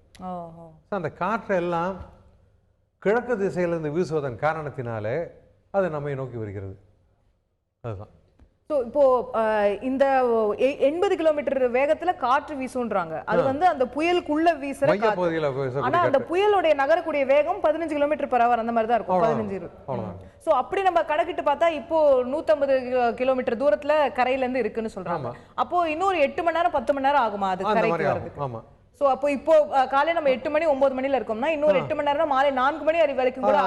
[SPEAKER 7] அந்த காற்று எல்லாம் கிழக்கு திசையிலிருந்து வீசுவதன் காரணத்தினாலே அது நம்மை நோக்கி வருகிறது. அதுதான்.
[SPEAKER 1] இப்போ இந்த 80 கிலோமீட்டர் வேகத்துல காற்று வீசுன்றாங்க. அது வந்து அந்த புயலுக்குள்ள வீசுற காற்று. ஆனா அந்த புயலுடைய நகரக்கூடிய வேகம் 15 கிலோமீட்டர் per hour அந்த மாதிரி தான் இருக்கும். 15. சோ அப்படி நம்ம கணக்கிட்டு பார்த்தா இப்போ 150 கிலோமீட்டர் தூரத்துல கரையில இருந்து இருக்குன்னு சொல்றாங்க. அப்போ இன்னொரு 8 மணி நேரம் 10 மணி நேரம் ஆகுமா அது கரைக்கு வரதுக்கு?
[SPEAKER 7] ஆமா.
[SPEAKER 1] சோ அப்போ இப்போ காலை நம்ம 8 மணி 9 மணில இருக்கோம்னா இன்னொரு 8 மணி நேரம் மாலை 4 மணி வரைக்கும் கூட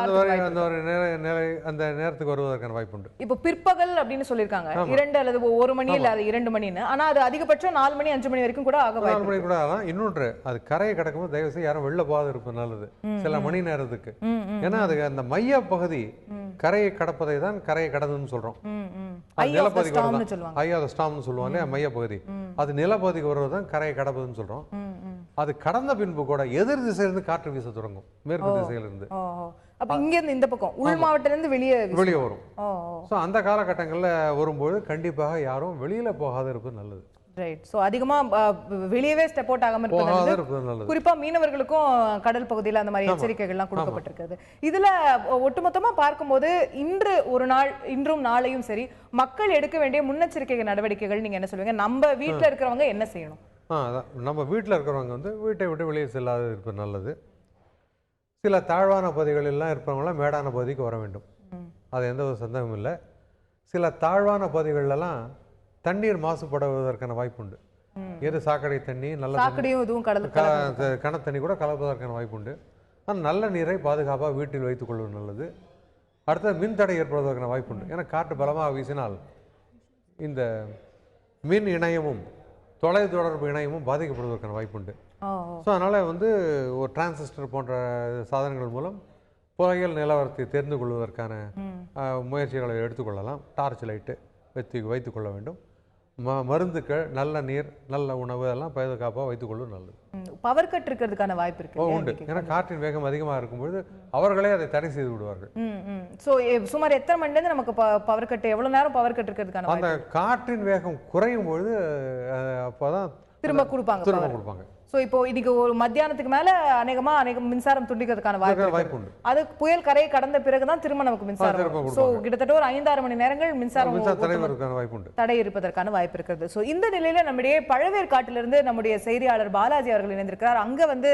[SPEAKER 7] அந்த நேரத்துக்கு வருவதற்கான வாய்ப்பு உண்டு.
[SPEAKER 1] இப்போ பிற்பகல் அப்படின்னு சொல்லிருக்காங்க 2 அல்லது 1 மணி இல்ல 2 மணின்னு. ஆனா அது அதிகபட்சம் 4 மணி 5 மணி வரைக்கும் கூட ஆக வாய்ப்பு.
[SPEAKER 7] 4 மணி கூட ஆகலாம். இன்னொன்று அது கரையை கடக்கும்போது தயவு செய்து யாரும் வெளில போகாது இருப்பது நல்லது சில மணி நேரத்துக்கு. ஏன்னா அது அந்த மைய பகுதி கரையை கடப்பதை தான் கரையை கடந்துன்னு சொல்றோம். நிலப்பகுதிக்கு ஸ்டாம்னு சொல்லுவாங்க இல்லையா, மையப்பகுதி. அது நிலப்பகுதிக்கு வருவது தான் கரையை கடப்பதுன்னு சொல்றோம். அது கடந்த பின்பு கூட எதிர் திசையிலிருந்து காற்று வீச தொடங்கும், மேற்கு திசையிலிருந்து.
[SPEAKER 1] அப்ப இங்க இருந்து இந்த பக்கம் உள் மாவட்டத்திலிருந்து வெளியே
[SPEAKER 7] வரும். ஸோ அந்த காலகட்டங்களில் வரும்போது கண்டிப்பாக யாரும் வெளியில போகாத இருப்பது நல்லது.
[SPEAKER 1] ரைட். ஸோ அதிகமாக வெளியவே ஸ்டெப் அவுட் ஆகாமல் இருப்பது குறிப்பாக மீனவர்களுக்கும் கடல் பகுதியில் அந்த மாதிரி எச்சரிக்கைகள்லாம் கொடுக்கப்பட்டிருக்கிறது. இதில் ஒட்டுமொத்தமாக பார்க்கும்போது இன்றும் நாளையும் சரி மக்கள் எடுக்க வேண்டிய முன்னெச்சரிக்கை நடவடிக்கைகள் நீங்கள் என்ன சொல்லுவீங்க? நம்ம வீட்டில் இருக்கிறவங்க என்ன செய்யணும்?
[SPEAKER 7] அதான் நம்ம வீட்டில் இருக்கிறவங்க வந்து வீட்டை விட்டு வெளியே செல்லாத இருப்பது நல்லது. சில தாழ்வான பகுதிகளெல்லாம் இருப்பவங்களாம் மேடான பகுதிக்கு வர வேண்டும், அது எந்த ஒரு சந்தேகமும் இல்லை. சில தாழ்வான பகுதிகளெல்லாம் தண்ணீர் மாசுபடுவதற்கான வாய்ப்பு உண்டு. எது சாக்கடை தண்ணி, நல்ல கணத்தண்ணி கூட கலப்பதற்கான வாய்ப்பு உண்டு. ஆனால் நல்ல நீரை பாதுகாப்பாக வீட்டில் வைத்துக் கொள்வது நல்லது. அடுத்தது மின்தடை ஏற்படுவதற்கான வாய்ப்பு உண்டு. ஏன்னா காற்று பலமாக வீசினால் இந்த மின் இணையமும் தொலைத்தொடர்பு இணையமும் பாதிக்கப்படுவதற்கான வாய்ப்பு உண்டு. ஸோ அதனால் வந்து ஒரு டிரான்சிஸ்டர் போன்ற சாதனங்கள் மூலம் புகையியல் நிலவரத்தை தெரிந்து கொள்வதற்கான முயற்சிகளை எடுத்துக்கொள்ளலாம். டார்ச் லைட்டு வைத்துக் கொள்ள வேண்டும். மருந்துக்கள், நல்ல நீர், நல்ல உணவு எல்லாம் பாதுகாப்பாக வைத்துக்கொள்வது நல்லது.
[SPEAKER 1] பவர் கட் இருக்கிறதுக்கான வாய்ப்பு இருக்கு
[SPEAKER 7] உண்டு. ஏன்னா காற்றின் வேகம் அதிகமாக இருக்கும்போது அவர்களே அதை தடை செய்து விடுவார்கள்.
[SPEAKER 1] ஸோ சுமார் எத்தனை மணி நேரம் நமக்கு பவர் கட், எவ்வளவு நேரம் பவர் கட் இருக்கிறதுக்கான
[SPEAKER 7] அந்த காற்றின் வேகம் குறையும் பொழுது அப்போதான்
[SPEAKER 1] திரும்ப கொடுப்பாங்க. ஸோ இப்போ இன்னைக்கு ஒரு மத்தியானத்துக்கு மேல அநேகமா மின்சாரம் துண்டிக்கிறதுக்கான வாய்ப்பு உண்டு. அது புயல் கரையை கடந்த பிறகுதான் திரும்ப நமக்கு மின்சாரம். ஸோ கிட்டத்தட்ட ஒரு 5-6 மணி நேரங்கள் மின்சாரம் தடை இருப்பதற்கான வாய்ப்பு இருக்கிறது. ஸோ இந்த நிலையில நம்முடைய பழவேற்காட்டிலிருந்து நம்முடைய செய்தியாளர் பாலாஜி அவர்கள் இணைந்திருக்கிறார். அங்க வந்து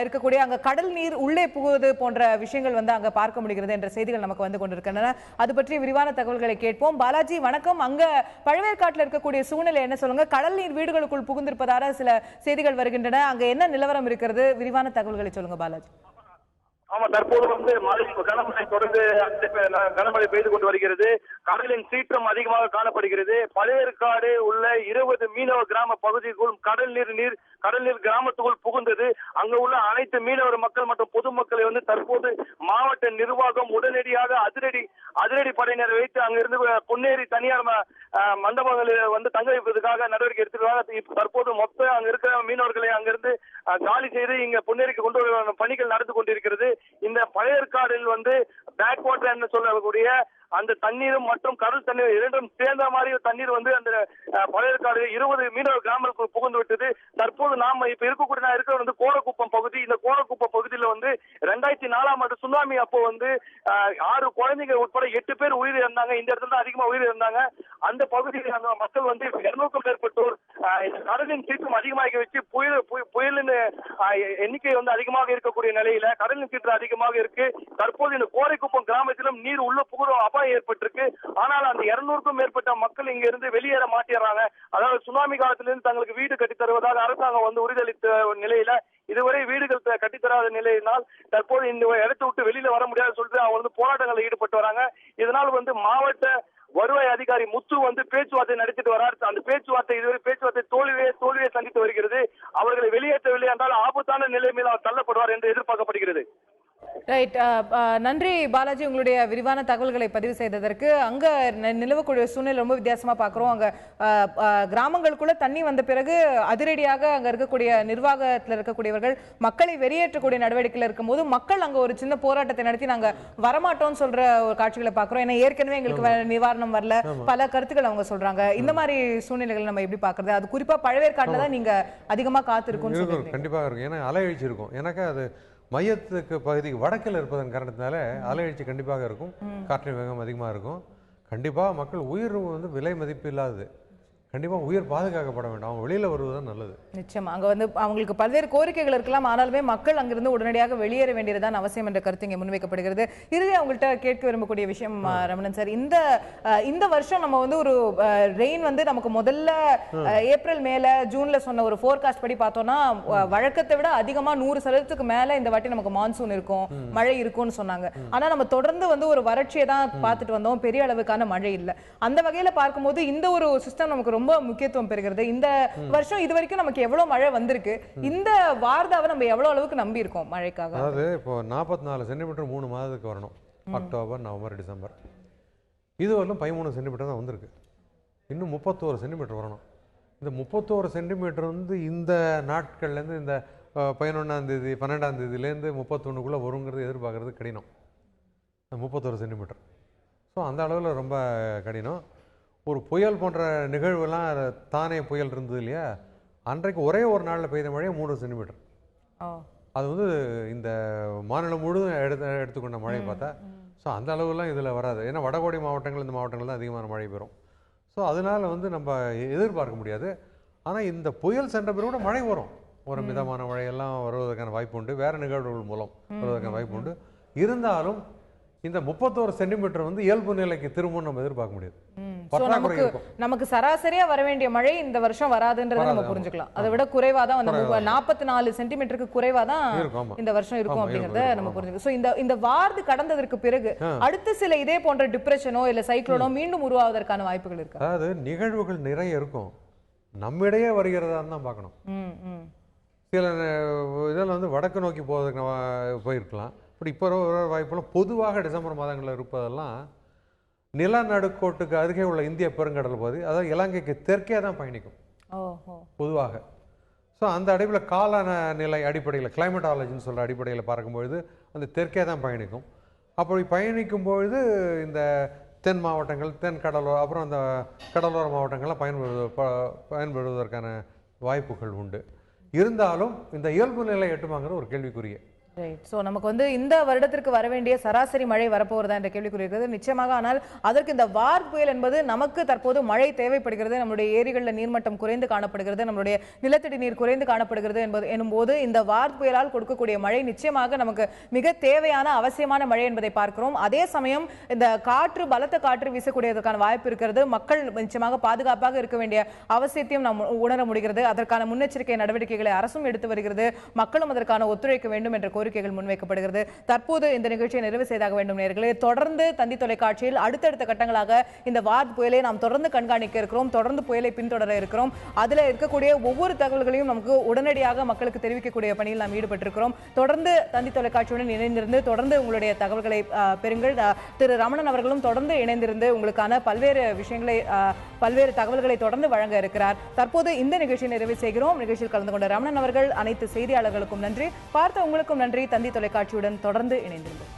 [SPEAKER 1] இருக்கக்கூடிய அங்க கடல் நீர் உள்ளே புகுவது போன்ற விஷயங்கள் வந்து அங்க பார்க்க முடிகிறது என்ற செய்திகள் நமக்கு வந்து கொண்டிருக்கின்றன. அது பற்றி விரிவான தகவல்களை கேட்போம். பாலாஜி வணக்கம். அங்க பழவேற்காட்டில் இருக்கக்கூடிய சூழ்நிலை என்ன சொல்லுங்க? கடல் நீர் வீடுகளுக்குள் புகுந்திருப்பதாக சில செய்திகள் வருகின்றன. அங்க என்ன நிலவரம் இருக்கிறது? விரிவான தகவல்களை சொல்லுங்க பாலாஜி.
[SPEAKER 12] ஆமா, தற்போது வந்து கனமழை தொடர்ந்து கனமழை பெய்து கொண்டு வருகிறது. கடலின் சீற்றம் அதிகமாக காணப்படுகிறது. பழையற்காடு உள்ள 20 மீனவ கிராம பகுதிக்குள் கடல் நீர் கிராமத்துக்குள் புகுந்தது. அங்க உள்ள அனைத்து மீனவர் மக்கள் மற்றும் பொதுமக்களை வந்து தற்போது மாவட்ட நிர்வாகம் உடனடியாக அதிரடி படையினரை வைத்து அங்கிருந்து பொன்னேரி தனியார் மண்டபங்களில் வந்து தங்க வைப்பதற்காக நடவடிக்கை எடுத்துருக்காங்க. தற்போது மொத்த அங்க இருக்கிற மீனவர்களை அங்கிருந்து காலி செய்து இங்க பொன்னேரிக்கு கொண்டு வர பணிகள் நடந்து கொண்டிருக்கிறது. இந்த பழையற்காடில் வந்து பேக் வாட்டர் என்று சொல்லக்கூடிய அந்த தண்ணீரும் மற்றும் கடல் தண்ணீர் இரண்டும் சேர்ந்த மாதிரி தண்ணீர் வந்து அந்த பழையற்காடு 20 மீனவர் கிராமங்களுக்கு புகுந்து விட்டது. தற்போது நாம இப்ப இருக்கிற வந்து கோரக்குப்பம் பகுதி. இந்த கோரக்குப்பம் பகுதியில வந்து 2004ஆம் ஆண்டு சுனாமி அப்போ வந்து 6 குழந்தைங்க உட்பட 8 பேர் உயிர் இருந்தாங்க. இந்த இடத்துல தான் அதிகமா உயிர் இருந்தாங்க. அந்த பகுதியில் அந்த மக்கள் வந்து 200க்கும் மேற்பட்டோர் கடலின் சீற்றம் அதிகமாக வச்சு புயலின் எண்ணிக்கை வந்து அதிகமாக இருக்கக்கூடிய நிலையில கடலின் சீற்றம் அதிகமாக இருக்கு. தற்போது இந்த கோரைக்குப்பம் கிராமத்திலும் நீர் உள்ள புகுற அபாயம் ஏற்பட்டிருக்கு. ஆனால் அந்த 200க்கும் மேற்பட்ட மக்கள் இங்க இருந்து வெளியேற மாட்டேறாங்க. அதாவது சுனாமி காலத்திலிருந்து தங்களுக்கு வீடு கட்டி தருவதாக அரசாங்கம் வந்து உறுதியளித்த நிலையில இதுவரை வீடுகள் கட்டித்தராத நிலையினால் தற்போது இந்த இடத்தை விட்டு வெளியில வர முடியாது சொல்லிட்டு அவங்க வந்து போராட்டங்களில் ஈடுபட்டு வராங்க. இதனால் வந்து மாவட்ட வருவாய் அதிகாரி முத்து வந்து பேச்சுவார்த்தை நடத்திட்டு வரார். அந்த பேச்சுவார்த்தை தோல்வியை சந்தித்து வருகிறது. அவர்களை வெளியேற்றவில்லை என்றால் ஆபத்தான நிலைமையில் அவர் தள்ளப்படுவார் என்று எதிர்பார்க்கப்படுகிறது.
[SPEAKER 1] ரைட். நன்றி பாலாஜி, உங்களுடைய விரிவான தகவல்களை பதிவு செய்ததற்கு. அங்க நிலவக்கூடிய சூழ்நிலை ரொம்ப வித்தியாசமா பார்க்குறோம். அங்க கிராமங்களுக்குள்ள தண்ணி வந்த பிறகு அதிரடியாக அங்க இருக்கக்கூடிய நிர்வாகத்தில் இருக்கக்கூடியவர்கள் மக்களை வெளியேற்றக்கூடிய நடவடிக்கையில் இருக்கும்போது மக்கள் அங்க ஒரு சின்ன போராட்டத்தை நடத்தி நாங்க வரமாட்டோம்னு சொல்ற ஒரு காட்சிகளை பார்க்குறோம். ஏன்னா ஏற்கனவே எங்களுக்கு நிவாரணம் வரல, பல கருத்துக்கள் அவங்க சொல்றாங்க. இந்த மாதிரி சூழ்நிலைகள் நம்ம எப்படி பார்க்கறது? அது குறிப்பா பழவேற்காட்டில் தான் நீங்க அதிகமா காத்திருக்கும்னு சொல்றீங்க.
[SPEAKER 7] கண்டிப்பாக இருக்கும். ஏன்னா அலையெழுச்சி இருக்கும். எனக்கு அது மையத்துக்கு பகுதிக்கு வடக்கில் இருப்பதன் காரணத்தினால அலையெழுச்சி கண்டிப்பாக இருக்கும். காற்றின் வேகம் அதிகமாக இருக்கும். கண்டிப்பாக மக்கள் உயிர் வந்து விலை மதிப்பு இல்லாதது. கண்டிப்பாக உயிர் பாதுகாக்கப்பட வேண்டும். அவங்க வெளியில் வருவதுதான் நல்லது.
[SPEAKER 1] நிச்சயமா அங்கே வந்து அவங்களுக்கு பல்வேறு கோரிக்கைகள் இருக்கலாம். ஆனாலுமே மக்கள் அங்கிருந்து உடனடியாக வெளியேற வேண்டியதுதான் அவசியம் என்ற கருத்து இங்கே முன்வைக்கப்படுகிறது. இறுதி அவங்கள்ட்ட கேட்க விரும்பக்கூடிய விஷயம் ரமணன் சார், இந்த வருஷம் நம்ம வந்து ஒரு ரெயின் வந்து நமக்கு முதல்ல ஏப்ரல் மேல ஜூன்ல சொன்ன ஒரு ஃபோர்காஸ்ட் படி பார்த்தோம்னா வழக்கத்தை விட அதிகமா 100% மேல இந்த வாட்டி நமக்கு மான்சூன் இருக்கும், மழை இருக்கும்னு சொன்னாங்க. ஆனா நம்ம தொடர்ந்து வந்து ஒரு வறட்சியை தான் பார்த்துட்டு வந்தோம். பெரிய அளவுக்கான மழை இல்லை. அந்த வகையில பார்க்கும்போது இந்த ஒரு சிஸ்டம் நமக்கு ரொம்ப முக்கியத்துவம் பெறுகிறது. இந்த வருஷம் இது வரைக்கும் நமக்கு எவ்வளவு மழை வந்திருக்கு, இந்த வார்தாவை நம்ம எவ்வளவு அளவுக்கு நம்பி இருக்கோம் மழைக்காக?
[SPEAKER 7] அதாவது இப்போ 44 சென்டிமீட்டர் 3 மாதத்துக்கு வரணும். October, November, December. இதுவரையிலும் 13 சென்டிமீட்டர் தான் வந்திருக்கு. இன்னும் 31 சென்டிமீட்டர் வரணும். இந்த 31 சென்டிமீட்டர் வந்து இந்த நாட்கள்லேருந்து இந்த 11ஆம் தேதி 12ஆம் தேதியிலேருந்து 31க்குள்ளே வருங்கிறது எதிர்பார்க்குறது கடினம். 31 சென்டிமீட்டர். ஸோ அந்த அளவில் ரொம்ப கடினம். ஒரு புயல் போன்ற நிகழ்வுலாம் தானே புயல் இருந்தது இல்லையா, அன்றைக்கு ஒரே ஒரு நாளில் பெய்த மழையே 3 சென்டிமீட்டர். அது வந்து இந்த மாநிலம் முழுவதும் எடுத்துக்கொண்ட மழை பார்த்தா. ஸோ அந்த அளவுலாம் இதில் வராது. ஏன்னா வடகோடி மாவட்டங்கள் இந்த மாவட்டங்கள் தான் அதிகமான மழை பெறும். ஸோ அதனால் வந்து நம்ம எதிர்பார்க்க முடியாது. ஆனால் இந்த புயல் சென்ற பிறகு கூட மழை வரும். ஒரு மிதமான மழையெல்லாம் வருவதற்கான வாய்ப்பு உண்டு, வேறு நிகழ்வுகள் மூலம் வருவதற்கான வாய்ப்பு உண்டு. இருந்தாலும் இந்த 31 சென்டிமீட்டர் வந்து இயல்பு நிலைக்கு திரும்ப நம்ம எதிர்பார்க்க முடியாது.
[SPEAKER 1] நமக்கு சராசரியா வர வேண்டிய மழை இந்த வருஷம் வராதுன்றதை நம்ம புரிஞ்சுக்கலாம். அதை விட குறைவா தான் 44 சென்டிமீட்டருக்கு குறைவா தான் இந்த வருஷம் இருக்கும் அப்படிங்கறத நம்ம புரிஞ்சுக்கலாம். சோ இந்த வார்டு கடந்ததற்கு பிறகு அடுத்த சில இதே போன்ற டிப்ரெஷனோ இல்ல சைக்ளோனோ மீண்டும் உருவாவதற்கான வாய்ப்புகள் இருக்கு.
[SPEAKER 7] அதாவது நிகழ்வுகள் நிறைய இருக்கும், நம்மிடையே வருகிறதா தான் பார்க்கணும். சில இதில் வந்து வடக்கு நோக்கி போவதற்கு போயிருக்கலாம். இப்படி இப்போ வாய்ப்பெல்லாம் பொதுவாக டிசம்பர் மாதங்களில் இருப்பதெல்லாம் நிலநடுக்கோட்டுக்கு அருகே உள்ள இந்திய பெருங்கடல் பகுதி, அதாவது இலங்கைக்கு தெற்கே தான் பயணிக்கும் பொதுவாக. ஸோ அந்த அடிப்படையில் காலநிலை அடிப்படையில் கிளைமேட்டாலஜின்னு சொல்கிற அடிப்படையில் பார்க்கும்பொழுது அந்த தெற்கே தான் பயணிக்கும். அப்படி பயணிக்கும் பொழுது இந்த தென் மாவட்டங்கள், தென் கடலோர, அப்புறம் அந்த கடலோர மாவட்டங்கள்லாம் பயன்படுவதற்கான வாய்ப்புகள் உண்டு. இருந்தாலும் இந்த இயல்பு நிலை எட்டுமாங்கிற ஒரு கேள்விக்குரிய.
[SPEAKER 1] ரைட். ஸோ நமக்கு வந்து இந்த வருடத்திற்கு வர வேண்டிய சராசரி மழை வரப்போகிறதா என்ற கேள்விக்குறி இருக்கிறது நிச்சயமாக. ஆனால் அதற்கு இந்த வார்டு புயல் என்பது நமக்கு தற்போது மழை தேவைப்படுகிறது. நம்முடைய ஏரிகளில் நீர்மட்டம் குறைந்து காணப்படுகிறது, நம்மளுடைய நிலத்தடி நீர் குறைந்து காணப்படுகிறது எனும்போது இந்த வார்டு புயலால் கொடுக்கக்கூடிய மழை நிச்சயமாக நமக்கு மிக தேவையான அவசியமான மழை என்பதை பார்க்கிறோம். அதே சமயம் இந்த பலத்த காற்று வீசக்கூடியதற்கான வாய்ப்பு இருக்கிறது. மக்கள் நிச்சயமாக பாதுகாப்பாக இருக்க வேண்டிய அவசியத்தையும் நாம் உணர முடிகிறது. அதற்கான முன்னெச்சரிக்கை நடவடிக்கைகளை அரசும் எடுத்து வருகிறது, மக்களும் அதற்கான ஒத்துழைக்க வேண்டும் என்ற கோரிக்கைகள் முன்வைக்கப்படுகிறது. தற்போது இந்த நிகழ்ச்சியை நிறைவு செய்தாக வேண்டும் நேயர்களே. தொடர்ந்து தந்தி தொலைக்காட்சியில் அடுத்தடுத்த கட்டங்களாக இந்த வார்டு புயலை நாம் தொடர்ந்து கண்காணிக்க இருக்கிறோம், தொடர்ந்து புயலை பின்தொடர இருக்கிறோம். அதில் இருக்கக்கூடிய ஒவ்வொரு தகவல்களையும் நமக்கு உடனடியாக மக்களுக்கு தெரிவிக்கக்கூடிய பணியில் நாம் ஈடுபட்டிருக்கிறோம். தொடர்ந்து தந்தி தொலைக்காட்சியுடன் இணைந்திருந்து தொடர்ந்து உங்களுடைய தகவல்களை பெறுங்கள். திரு ரமணன் அவர்களும் தொடர்ந்து இணைந்திருந்து உங்களுக்கான பல்வேறு விஷயங்களை, பல்வேறு தகவல்களை தொடர்ந்து வழங்க இருக்கிறார். தற்போது இந்த நிகழ்ச்சியை நிறைவு செய்கிறோம். நிகழ்ச்சியில் கலந்து கொண்ட ரமணன் அவர்கள், அனைத்து செய்தியாளர்களுக்கும் நன்றி, பார்த்த உங்களுக்கும் நன்றி. தந்தி தொலைக்காட்சியுடன் தொடர்ந்து இணைந்திருந்தோம்.